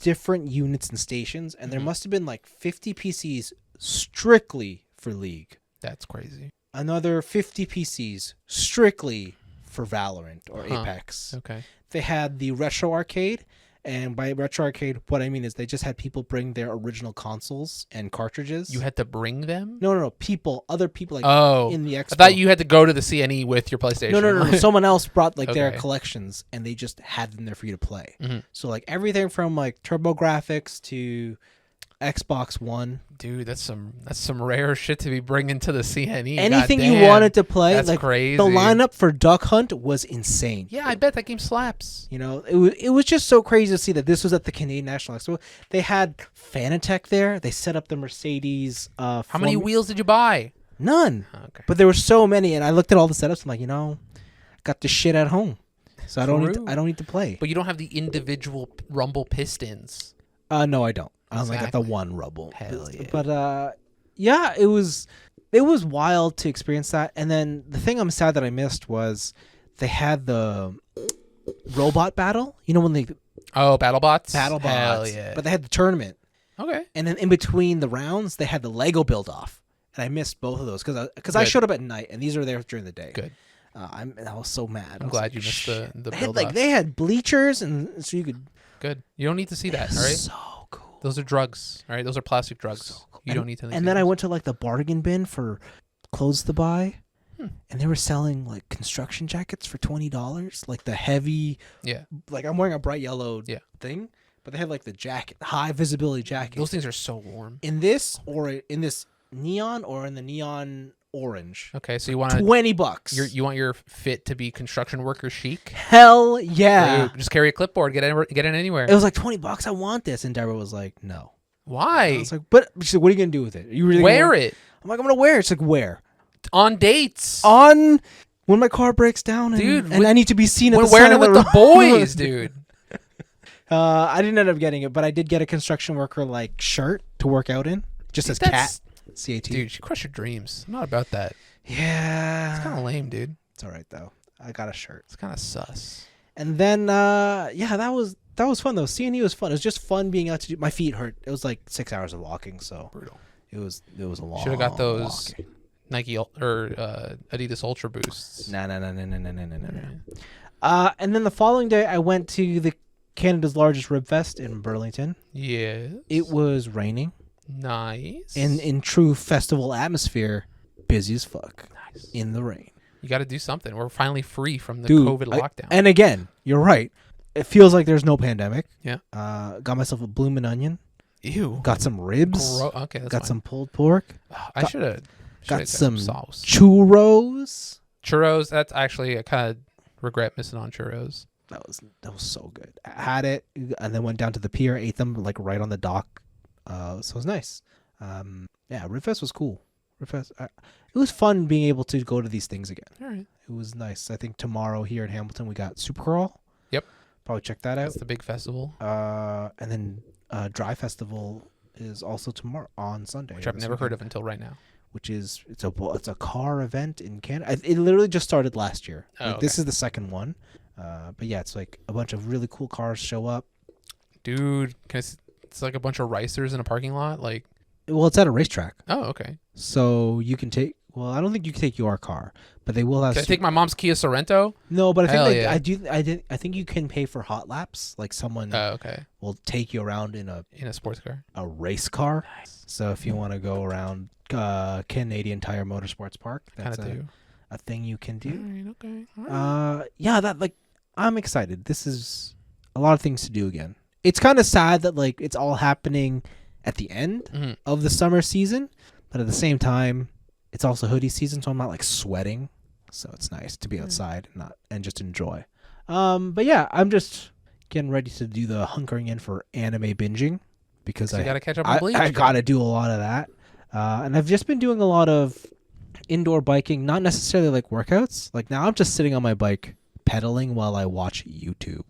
different units and stations, and there must have been like 50 PCs strictly for League. That's crazy. Another 50 PCs strictly for Valorant or Apex. Okay. They had the retro arcade, And by retro arcade, what I mean is they just had people bring their original consoles and cartridges. You had to bring them? No. People, other people like in the expo. I thought you had to go to the CNE with your PlayStation. No. Someone else brought like their Okay. collections, and they just had them there for you to play. Mm-hmm. So like everything from like TurboGrafx to Xbox One. Dude, that's some rare shit to be bringing to the CNE. Anything you Goddamn. wanted to play, That's like crazy. the lineup for Duck Hunt was insane. Yeah, I bet that game slaps. You know, it was just so crazy to see that this was at the Canadian National Expo. They had Fanatec there. They set up the Mercedes. How many wheels did you buy? None. Okay. But there were so many, and I looked at all the setups. I'm like, I got this shit at home, so I don't need to play. But you don't have the individual rumble pistons. No, I don't. I only got the Exactly. one Rumble. Hell yeah. But yeah, it was wild to experience that. And then the thing I'm sad that I missed was they had the robot battle. You know when they BattleBots? BattleBots. Hell yeah. But they had the tournament. Okay. And then in between the rounds, they had the Lego build off. And I missed both of those because I showed up at night, and these are there during the day. Good. I was so mad. I'm glad you missed the build off. They had bleachers, and so you could. Good. You don't need to see that, all right? So cool. Those are drugs, all right? Those are plastic drugs. So cool. You don't need to. And then I went to like the bargain bin for clothes to buy, and they were selling like construction jackets for $20, like the heavy. Yeah. Like I'm wearing a bright yellow thing, but they had like the jacket, high visibility jacket. Those things are so warm. In this neon or in the neon orange. Okay, so you want $20. You want your fit to be construction worker chic? Hell yeah! Just carry a clipboard. Get in anywhere. It was like $20. I want this, and Deborah was like, "No." Why? I was like, "But she said, what are you gonna do with it? Are you really wear it I'm like, "I'm gonna wear it." It's like, "Where?" on dates. On when my car breaks down, and I need to be seen. When at the wearing side it of with the the boys, dude. I didn't end up getting it, but I did get a construction worker like shirt to work out in, just as CAT. Dude, you crush your dreams. I'm not about that. Yeah, It's kind of lame, dude. It's all right though. I got a shirt. It's kind of sus. And then that was fun though. CNE was fun. It was just fun being out to do. My feet hurt. It was like 6 hours of walking, so Brutal. it was a long. Should have got those walking. Nike or Adidas Ultra Boosts. No. And then the following day, I went to the Canada's largest rib fest in Burlington. Yes. It was raining. Nice. In true festival atmosphere, busy as fuck. Nice. In the rain. You got to do something. We're finally free from the Dude, COVID lockdown. And again, you're right. It feels like there's no pandemic. Yeah. Got myself a bloomin' onion. Ew. Got some ribs. Okay, that's got fine. some pulled pork. I should have Got some sauce. churros. Churros. That's actually I kind of regret missing on churros. That was so good. I had it and then went down to the pier, ate them like right on the dock. So it was nice. Yeah, Ribfest was cool. Ribfest. It was fun being able to go to these things again. All right. It was nice. I think tomorrow here in Hamilton we got Supercrawl. Yep. Probably check that out. That's the big festival. And then Dry Festival is also tomorrow on Sunday. Which I've never heard of until right now. Which is it's a car event in Canada. It literally just started last year. Oh, This is the second one. But yeah, it's like a bunch of really cool cars show up. Dude, it's like a bunch of ricers in a parking lot. Like, well, it's at a racetrack. Oh, okay. So you can take. Well, I don't think you can take your car, but they will have. Can I take my mom's Kia Sorento? No, but I think Hell yeah. I think you can pay for hot laps. Like someone Okay. will take you around in a sports car. a race car. Nice. So if you want to go around Canadian Tire Motorsports Park, that's a thing you can do. All right, okay. All right. Yeah, that like I'm excited. This is a lot of things to do again. It's kind of sad that like it's all happening at the end of the summer season, but at the same time, it's also hoodie season, so I'm not like sweating. So it's nice to be outside and just enjoy. But yeah, I'm just getting ready to do the hunkering in for anime binging because I gotta catch up on Bleach. I gotta do a lot of that. And I've just been doing a lot of indoor biking, not necessarily like workouts. Like now I'm just sitting on my bike pedaling while I watch YouTube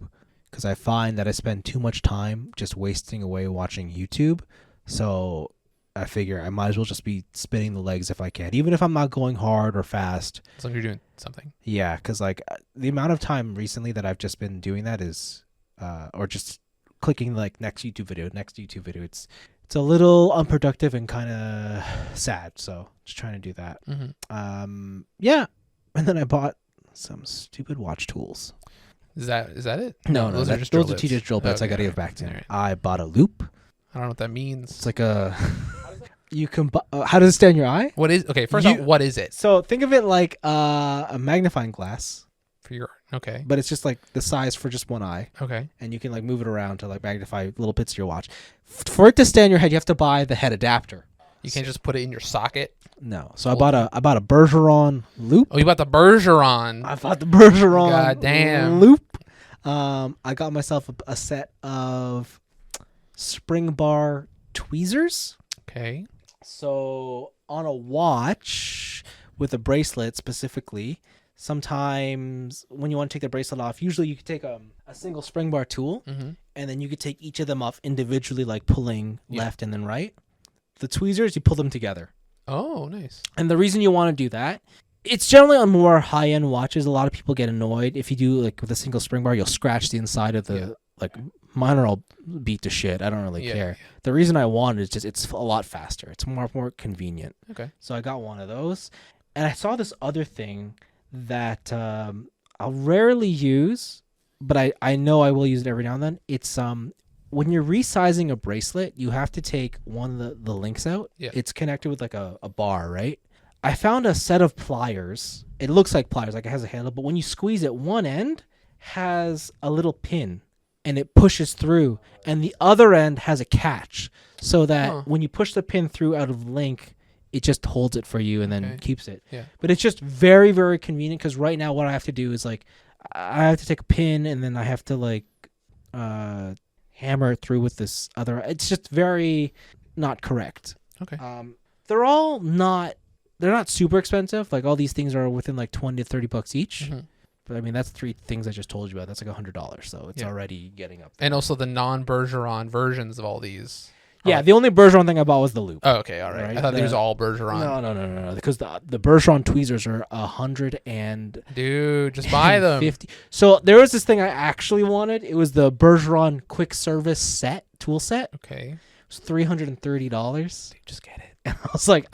because I find that I spend too much time just wasting away watching YouTube. So I figure I might as well just be spinning the legs if I can, even if I'm not going hard or fast. As long as you're doing something. Yeah, because like the amount of time recently that I've just been doing that is, or just clicking like next YouTube video. It's a little unproductive and kind of sad. So just trying to do that. Mm-hmm. Yeah, and then I bought some stupid watch tools. Is that it? No, those are just drill bits. teacher's drill bits. I got to Okay, give back to him. alright. I bought a loop. I don't know what that means. It's like a. You can. How does it stay in your eye? What is okay? First off, what is it So think of it like a magnifying glass, for your? Okay, but it's just like the size for just one eye, okay. and you can like move it around to like magnify little bits of your watch. For it to stay on your head, you have to buy the head adapter. You can't just put it in your socket. No, so I bought a Bergeron loop. Oh, you bought the Bergeron. I bought the Bergeron God damn. loop. I got myself a set of spring bar tweezers. Okay. So on a watch with a bracelet specifically, sometimes when you want to take the bracelet off, usually you could take a single spring bar tool, and then you could take each of them off individually, like pulling left and then right. The tweezers, you pull them together. Oh, nice. And the reason you want to do that, it's generally on more high-end watches. A lot of people get annoyed if you do like with a single spring bar, you'll scratch the inside of the like. Mine are all beat to shit. I don't really care. Yeah. The reason I want it is just it's a lot faster. It's more convenient. Okay. So I got one of those, and I saw this other thing that I'll rarely use, but I know I will use it every now and then. It's when you're resizing a bracelet, you have to take one of the links out. Yeah. It's connected with like a bar, right? I found a set of pliers. It looks like pliers, like it has a handle, but when you squeeze it, one end has a little pin. And it pushes through, and the other end has a catch, so that when you push the pin through out of the link, it just holds it for you and then keeps it. Yeah. But it's just very, very convenient because right now what I have to do is like I have to take a pin and then I have to like hammer it through with this other. It's just very not correct. Okay. They're not super expensive. Like all these things are within like $20 to $30 each. Mm-hmm. But I mean, that's three things I just told you about. That's like $100, so it's already getting up there. And also the non-Bergeron versions of all these. Yeah, the only Bergeron thing I bought was the loop. Oh, okay, all right. I thought these were all Bergeron. No. Because the Bergeron tweezers are $100 Dude, just buy them. $50. So there was this thing I actually wanted. It was the Bergeron quick service tool set. Okay. It was $330. Dude, just get it. And I was like,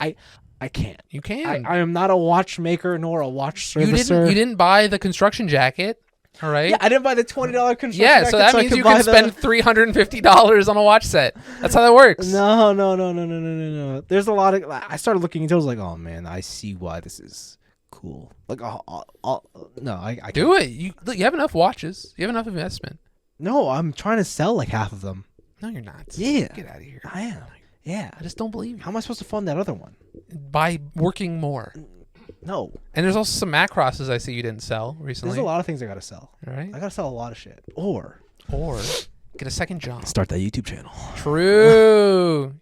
I can't. You can. I am not a watchmaker nor a watch servicer. You didn't buy the construction jacket, all right? Yeah, I didn't buy the $20 construction jacket. Yeah, so that means you can spend $350 on a watch set. That's how that works. No. There's a lot of. I started looking into it. I was like, oh man, I see why this is cool. Like, I can't. Do it. You have enough watches. You have enough investment. No, I'm trying to sell like half of them. No, you're not. Yeah. Get out of here. I am. Yeah. I just don't believe you. How am I supposed to fund that other one? By working more. No. And there's also some Macrosses I see you didn't sell recently. There's a lot of things I got to sell. All right. I got to sell a lot of shit. Or get a second job. Start that YouTube channel. True.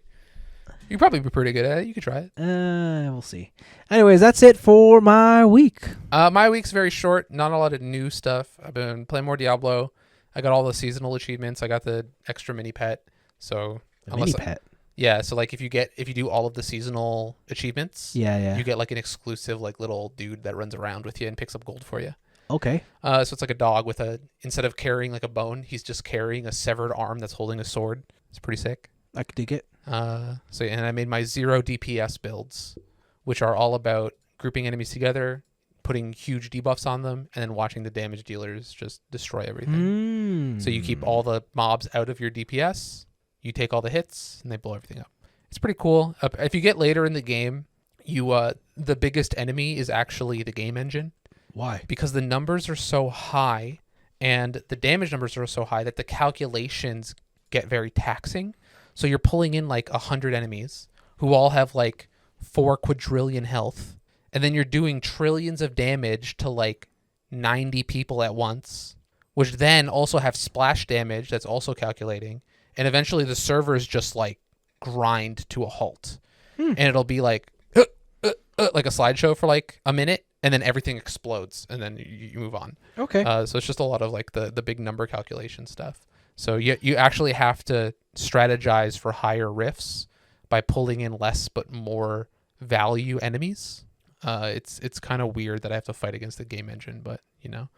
You'd probably be pretty good at it. You could try it. We'll see. Anyways, that's it for my week. My week's very short. Not a lot of new stuff. I've been playing more Diablo. I got all the seasonal achievements. I got the extra mini pet. So mini pet. Yeah, so like if you do all of the seasonal achievements, you get like an exclusive like little dude that runs around with you and picks up gold for you. Okay. So it's like a dog with instead of carrying like a bone, he's just carrying a severed arm that's holding a sword. It's pretty sick. I could dig it. And I made my 0 DPS builds, which are all about grouping enemies together, putting huge debuffs on them, and then watching the damage dealers just destroy everything. So you keep all the mobs out of your DPS. You take all the hits, and they blow everything up. It's pretty cool. If you get later in the game, the biggest enemy is actually the game engine. Why? Because the numbers are so high, and the damage numbers are so high that the calculations get very taxing. So you're pulling in like 100 enemies who all have like 4 quadrillion health, and then you're doing trillions of damage to like 90 people at once, which then also have splash damage that's also calculating. And eventually the servers just like grind to a halt. And it'll be like a slideshow for like a minute, and then everything explodes, and then you move on. Okay. So it's just a lot of like the big number calculation stuff. So you actually have to strategize for higher rifts by pulling in less but more value enemies. It's kind of weird that I have to fight against the game engine, but you know.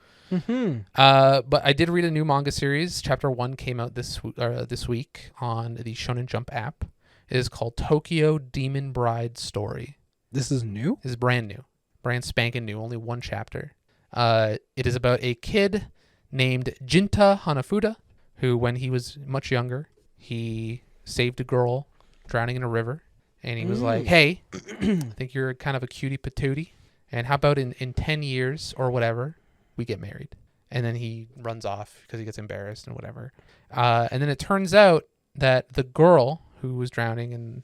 But I did read a new manga series. Chapter 1 came out this week on the Shonen Jump app. It is called Tokyo Demon Bride Story. This is new? This is brand new. Brand spanking new. Only 1 chapter. It is about a kid named Jinta Hanafuda, who, when he was much younger, he saved a girl drowning in a river. And he was like, hey, I think you're kind of a cutie patootie. And how about in 10 years or whatever, we get married? And then he runs off because he gets embarrassed and whatever. And then it turns out that the girl who was drowning and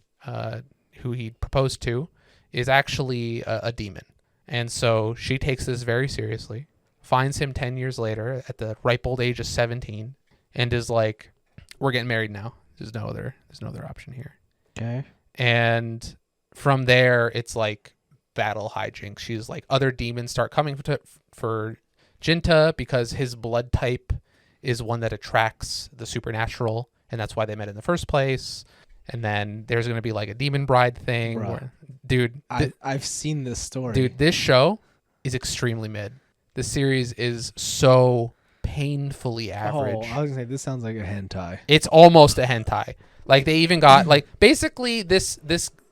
who he proposed to is actually a demon. And so she takes this very seriously, finds him 10 years later at the ripe old age of 17, and is like, we're getting married now. There's no other option here. Okay. And from there, it's like battle hijinks. She's like, other demons start coming for Jinta because his blood type is one that attracts the supernatural, and that's why they met in the first place. And then there's going to be like a demon bride thing. Where, dude, I've seen this story. Dude, this show is extremely mid. The series is so painfully average. Oh, I was going to say, this sounds like a hentai. It's almost a hentai. Like, they even got, like, basically this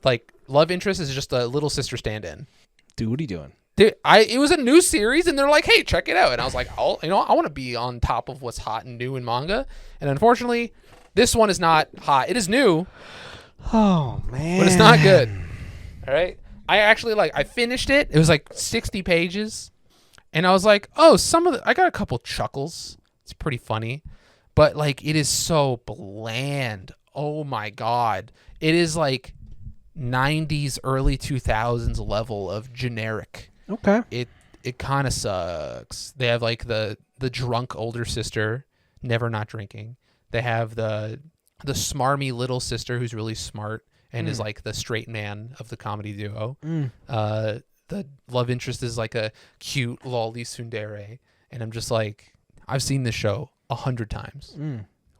like, love interest is just a little sister stand-in. Dude, what are you doing? Dude, it was a new series, and they're like, hey, check it out. And I was like, I want to be on top of what's hot and new in manga. And unfortunately, this one is not hot. It is new. Oh, man. But it's not good. All right? I finished it. It was like 60 pages. And I was like, oh, I got a couple chuckles. It's pretty funny. But, like, it is so bland. Oh, my God. It is, like, 90s, early 2000s level of generic. Okay. It kind of sucks. They have, like, the drunk older sister, never not drinking. They have the smarmy little sister who's really smart and is, like, the straight man of the comedy duo. The love interest is, like, a cute lolly tsundere. And I'm just like, I've seen this show 100 times.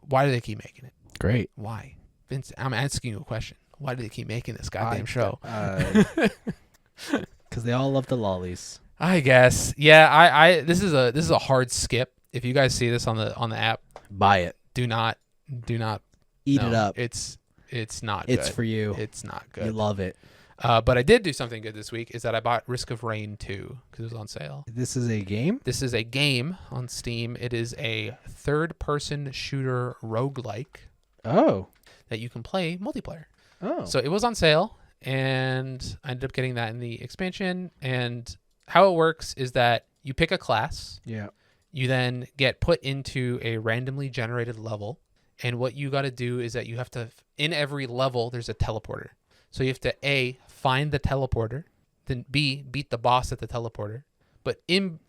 Why do they keep making it? Great. Why? Vince, I'm asking you a question. Why do they keep making this goddamn show? Because they all love the lollies. I guess. Yeah, this is a hard skip. If you guys see this on the app, buy it. Do not eat it up. It's not It's good. for you. It's not good. You love it. But I did do something good this week, is that I bought Risk of Rain 2 because it was on sale. This is a game? This is a game on Steam. It is a third-person shooter roguelike. Oh. That you can play multiplayer. Oh. So it was on sale, and I ended up getting that in the expansion. And how it works is that you pick a class. Yeah. You then get put into a randomly generated level. And what you got to do is that you have to, in every level, there's a teleporter. So you have to A, find the teleporter, then B, beat the boss at the teleporter, but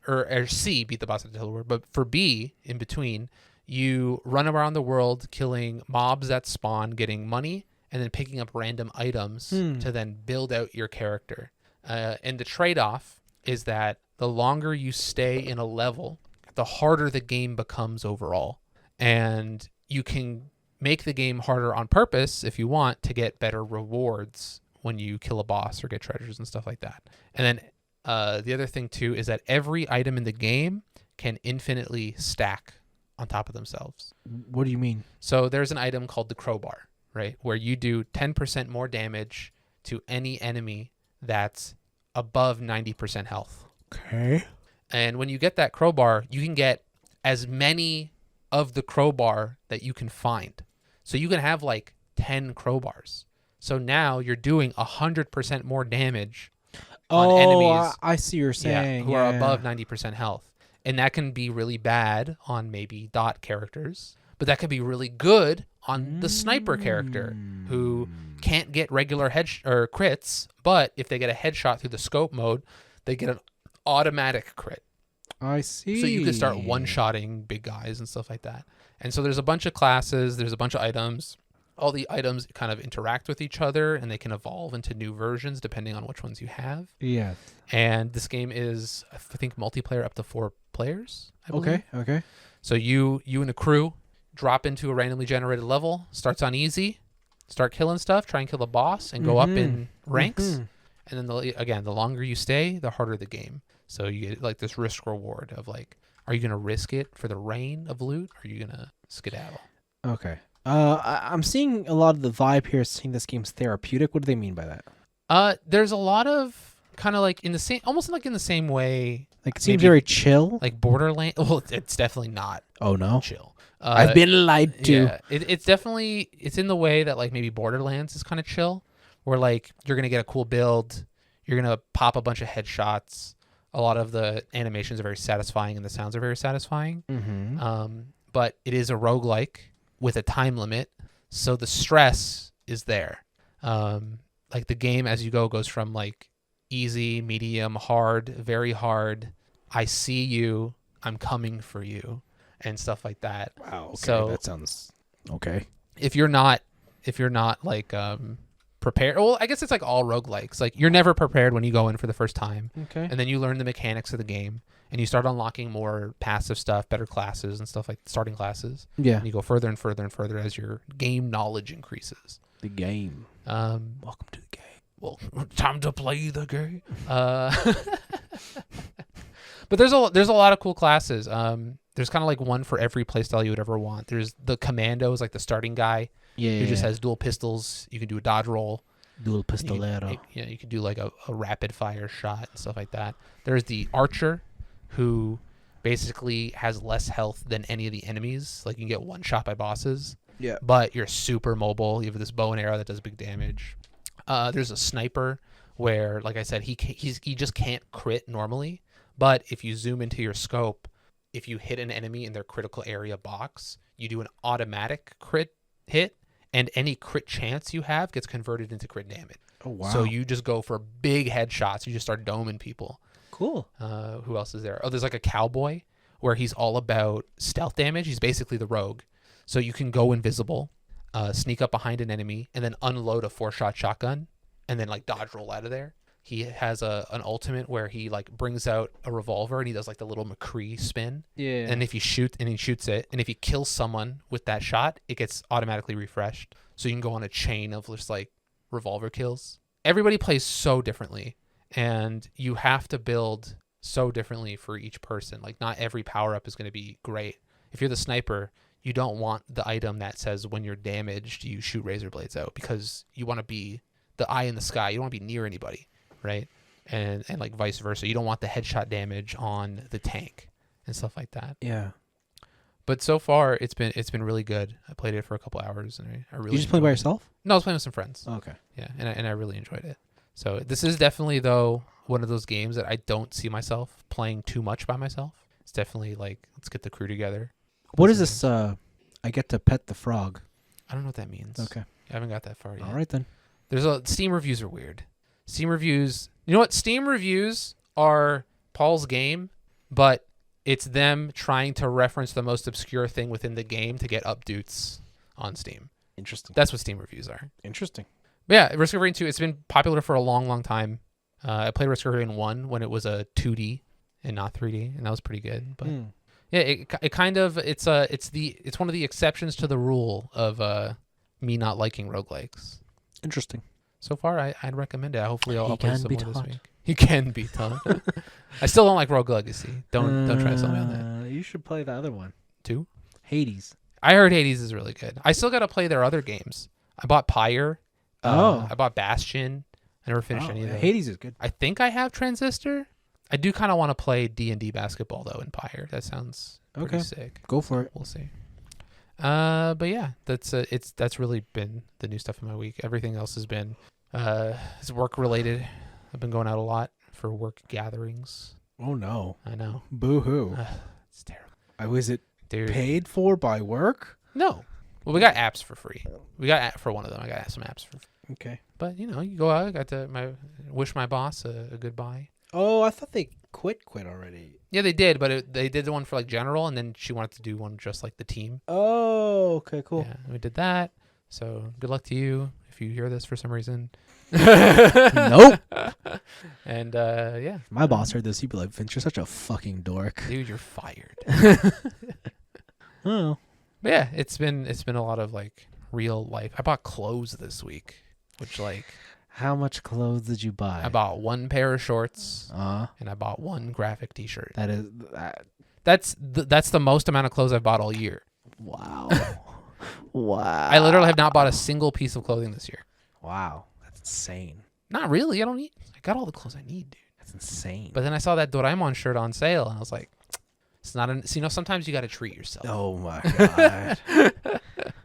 or C, beat the boss at the teleporter. But for B, in between, you run around the world killing mobs that spawn, getting money, and then picking up random items to then build out your character. And the trade-off is that the longer you stay in a level, the harder the game becomes overall. And you can make the game harder on purpose if you want to get better rewards when you kill a boss or get treasures and stuff like that. And then the other thing too is that every item in the game can infinitely stack on top of themselves. What do you mean? So there's an item called the crowbar, right? Where you do 10% more damage to any enemy that's above 90% health. Okay. And when you get that crowbar, you can get as many of the crowbar that you can find. So you can have like 10 crowbars. So now you're doing 100% more damage on enemies. I see what you're saying. Who are above 90% health. And that can be really bad on maybe dot characters, but that could be really good on the sniper character who can't get regular crits, but if they get a headshot through the scope mode, they get an automatic crit. I see. So you can start one-shotting big guys and stuff like that. And so there's a bunch of classes, there's a bunch of items. All the items kind of interact with each other, and they can evolve into new versions depending on which ones you have. Yeah. And this game is, I think, multiplayer up to 4 players. I believe. Okay. So you and a crew drop into a randomly generated level. Starts on easy. Start killing stuff. Try and kill the boss, and go up in ranks. And then the longer you stay, the harder the game. So you get like this risk reward of like, are you gonna risk it for the rain of loot, or are you gonna skedaddle? Okay. I'm seeing a lot of the vibe here saying this game's therapeutic. What do they mean by that? There's a lot of kind of like in the same, almost like in the same way. Like it seems maybe very chill. like Borderlands. Well, it's definitely not Oh no, chill. I've been lied to. Yeah, it's definitely, it's in the way that like maybe Borderlands is kind of chill, where like you're gonna get a cool build, you're gonna pop a bunch of headshots. A lot of the animations are very satisfying and the sounds are very satisfying. Mm-hmm. But it is a roguelike with a time limit, so the stress is there. Like the game as you go goes from like easy, medium, hard, very hard. I see you, I'm coming for you, and stuff like that. Wow. Okay, So that sounds okay. if you're not like prepared, well, I guess it's like all roguelikes. Like you're never prepared when you go in for the first time. Okay. And then you learn the mechanics of the game and you start unlocking more passive stuff, better classes and stuff, like starting classes. Yeah. And you go further and further and further as your game knowledge increases. The game. Welcome to the game. Well, time to play the game. But there's a lot of cool classes. There's kind of like one for every playstyle you would ever want. There's the commando is like the starting guy. Yeah. Who just has dual pistols. You can do a dodge roll. dual pistolero. You can do like a rapid fire shot and stuff like that. There's the archer, who basically has less health than any of the enemies. Like you can get one shot by bosses. Yeah. But you're super mobile. You have this bow and arrow that does big damage. There's a sniper where, like I said, he just can't crit normally. But if you zoom into your scope, if you hit an enemy in their critical area box, you do an automatic crit hit, and any crit chance you have gets converted into crit damage. Oh, wow. So you just go for big headshots. You just start doming people. Cool. Who else is there? Oh, there's like a cowboy where he's all about stealth damage. He's basically the rogue. So you can go invisible, sneak up behind an enemy, and then unload a 4-shot shotgun, and then like dodge roll out of there. He has an ultimate where he like brings out a revolver and he does like the little McCree spin. Yeah. And if he shoots it, and if he kills someone with that shot, it gets automatically refreshed. So you can go on a chain of just like revolver kills. Everybody plays so differently, and you have to build so differently for each person. Like not every power up is going to be great. If you're the sniper, you don't want the item that says when you're damaged, you shoot razor blades out, because you want to be the eye in the sky. You don't want to be near anybody. Right. And like vice versa. You don't want the headshot damage on the tank and stuff like that. Yeah. But so far it's been really good. I played it for a couple hours and I really You just play by enjoyed it. yourself? No, I was playing with some friends. Oh, okay. Yeah, and I really enjoyed it. So this is definitely though one of those games that I don't see myself playing too much by myself. It's definitely like, let's get the crew together. What is this? I get to pet the frog. I don't know what that means. Okay. I haven't got that far yet. All right then. Steam reviews are weird. Steam reviews, you know what? Steam reviews are Paul's game, but it's them trying to reference the most obscure thing within the game to get updates on Steam. Interesting. That's what Steam reviews are. Interesting. But yeah, Risk of Rain 2, it's been popular for a long, long time. I played Risk of Rain 1 when it was a 2D and not 3D, and that was pretty good. But yeah, it kind of, it's one of the exceptions to the rule of me not liking roguelikes. Interesting. So far, I'd recommend it. Hopefully, I'll play can some be more this taught. week. He can be taught. I still don't like Rogue Legacy. Don't try to sell me on that. You should play the other one. Too? Hades. I heard Hades is really good. I still got to play their other games. I bought Pyre. I bought Bastion. I never finished any of them. Hades is good. I think I have Transistor. I do kind of want to play D&D basketball though in Pyre. That sounds pretty sick. Go for it. We'll see. But yeah, that's really been the new stuff in my week. Everything else has been is work related. I've been going out a lot for work gatherings. Oh no. I know. Boo-hoo. It's terrible. Was it Dude. paid for by work? No. Well, we got apps for free. We got for one of them. I got some apps for free. Okay. But you know, you go out. I got to wish my boss a goodbye. Oh, I thought they quit already. Yeah, they did, but they did the one for like general, and then she wanted to do one just like the team. Oh, okay, cool. Yeah, we did that. So good luck to you if you hear this for some reason. Nope. And yeah, If my boss heard this, he'd be like, "Vince, you're such a fucking dork." dude, you're fired. Oh. But yeah, it's been a lot of like real life. I bought clothes this week, which like How much clothes did you buy? I bought one pair of shorts Uh, and I bought one graphic T-shirt. that is That's the most amount of clothes I've bought all year. wow. Wow. I literally have not bought a single piece of clothing this year. Wow. That's insane. Not really. I got all the clothes I need, dude. That's insane. But then I saw that Doraemon shirt on sale, and I was like, it's not so, sometimes you got to treat yourself. Oh my god.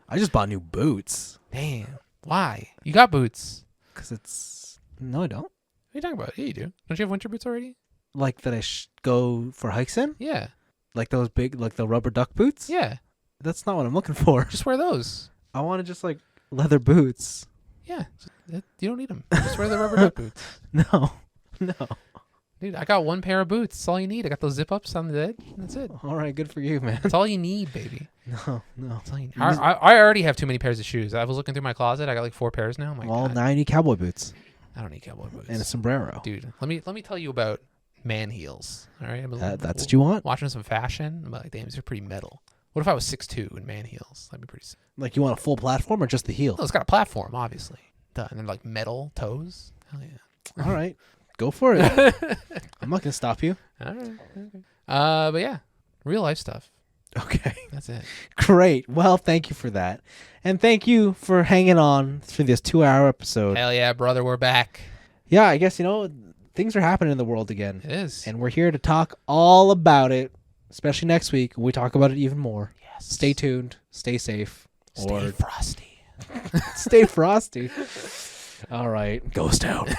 I just bought new boots. Damn. Why? You got boots. Because it's... No, I don't. What are you talking about? Yeah, you do. Don't you have winter boots already? Like that I go for hikes in? Yeah. Like those big, like the rubber duck boots? Yeah. That's not what I'm looking for. Just wear those. I want to just like leather boots. Yeah. You don't need them. Just wear the rubber duck boots. No. Dude, I got one pair of boots. That's all you need. I got those zip ups on the bed. That's it. All right, good for you, man. That's all you need, baby. No. That's all you need. I already have too many pairs of shoes. I was looking through my closet. I got like 4 pairs now. I'm like, Well, God, now you need cowboy boots I don't need cowboy boots. and a sombrero. Dude, let me tell you about man heels. All right, That's what you want? Watching some fashion. I'm like, damn, these are pretty metal. What if I was 6'2" in man heels? That'd be pretty sick. Like you want a full platform or just the heel? Oh, it's got a platform, obviously. Duh. And they're like metal toes. Hell yeah. All right. Go for it. I'm not going to stop you. All right. Okay. But yeah, real life stuff. Okay. That's it. Great. Well, thank you for that. And thank you for hanging on through this 2-hour episode. Hell yeah, brother, we're back. Yeah, I guess, things are happening in the world again. It is. And we're here to talk all about it, especially next week. We talk about it even more. Yes. Stay tuned. Stay safe. Stay frosty. Stay frosty. All right. Ghost out.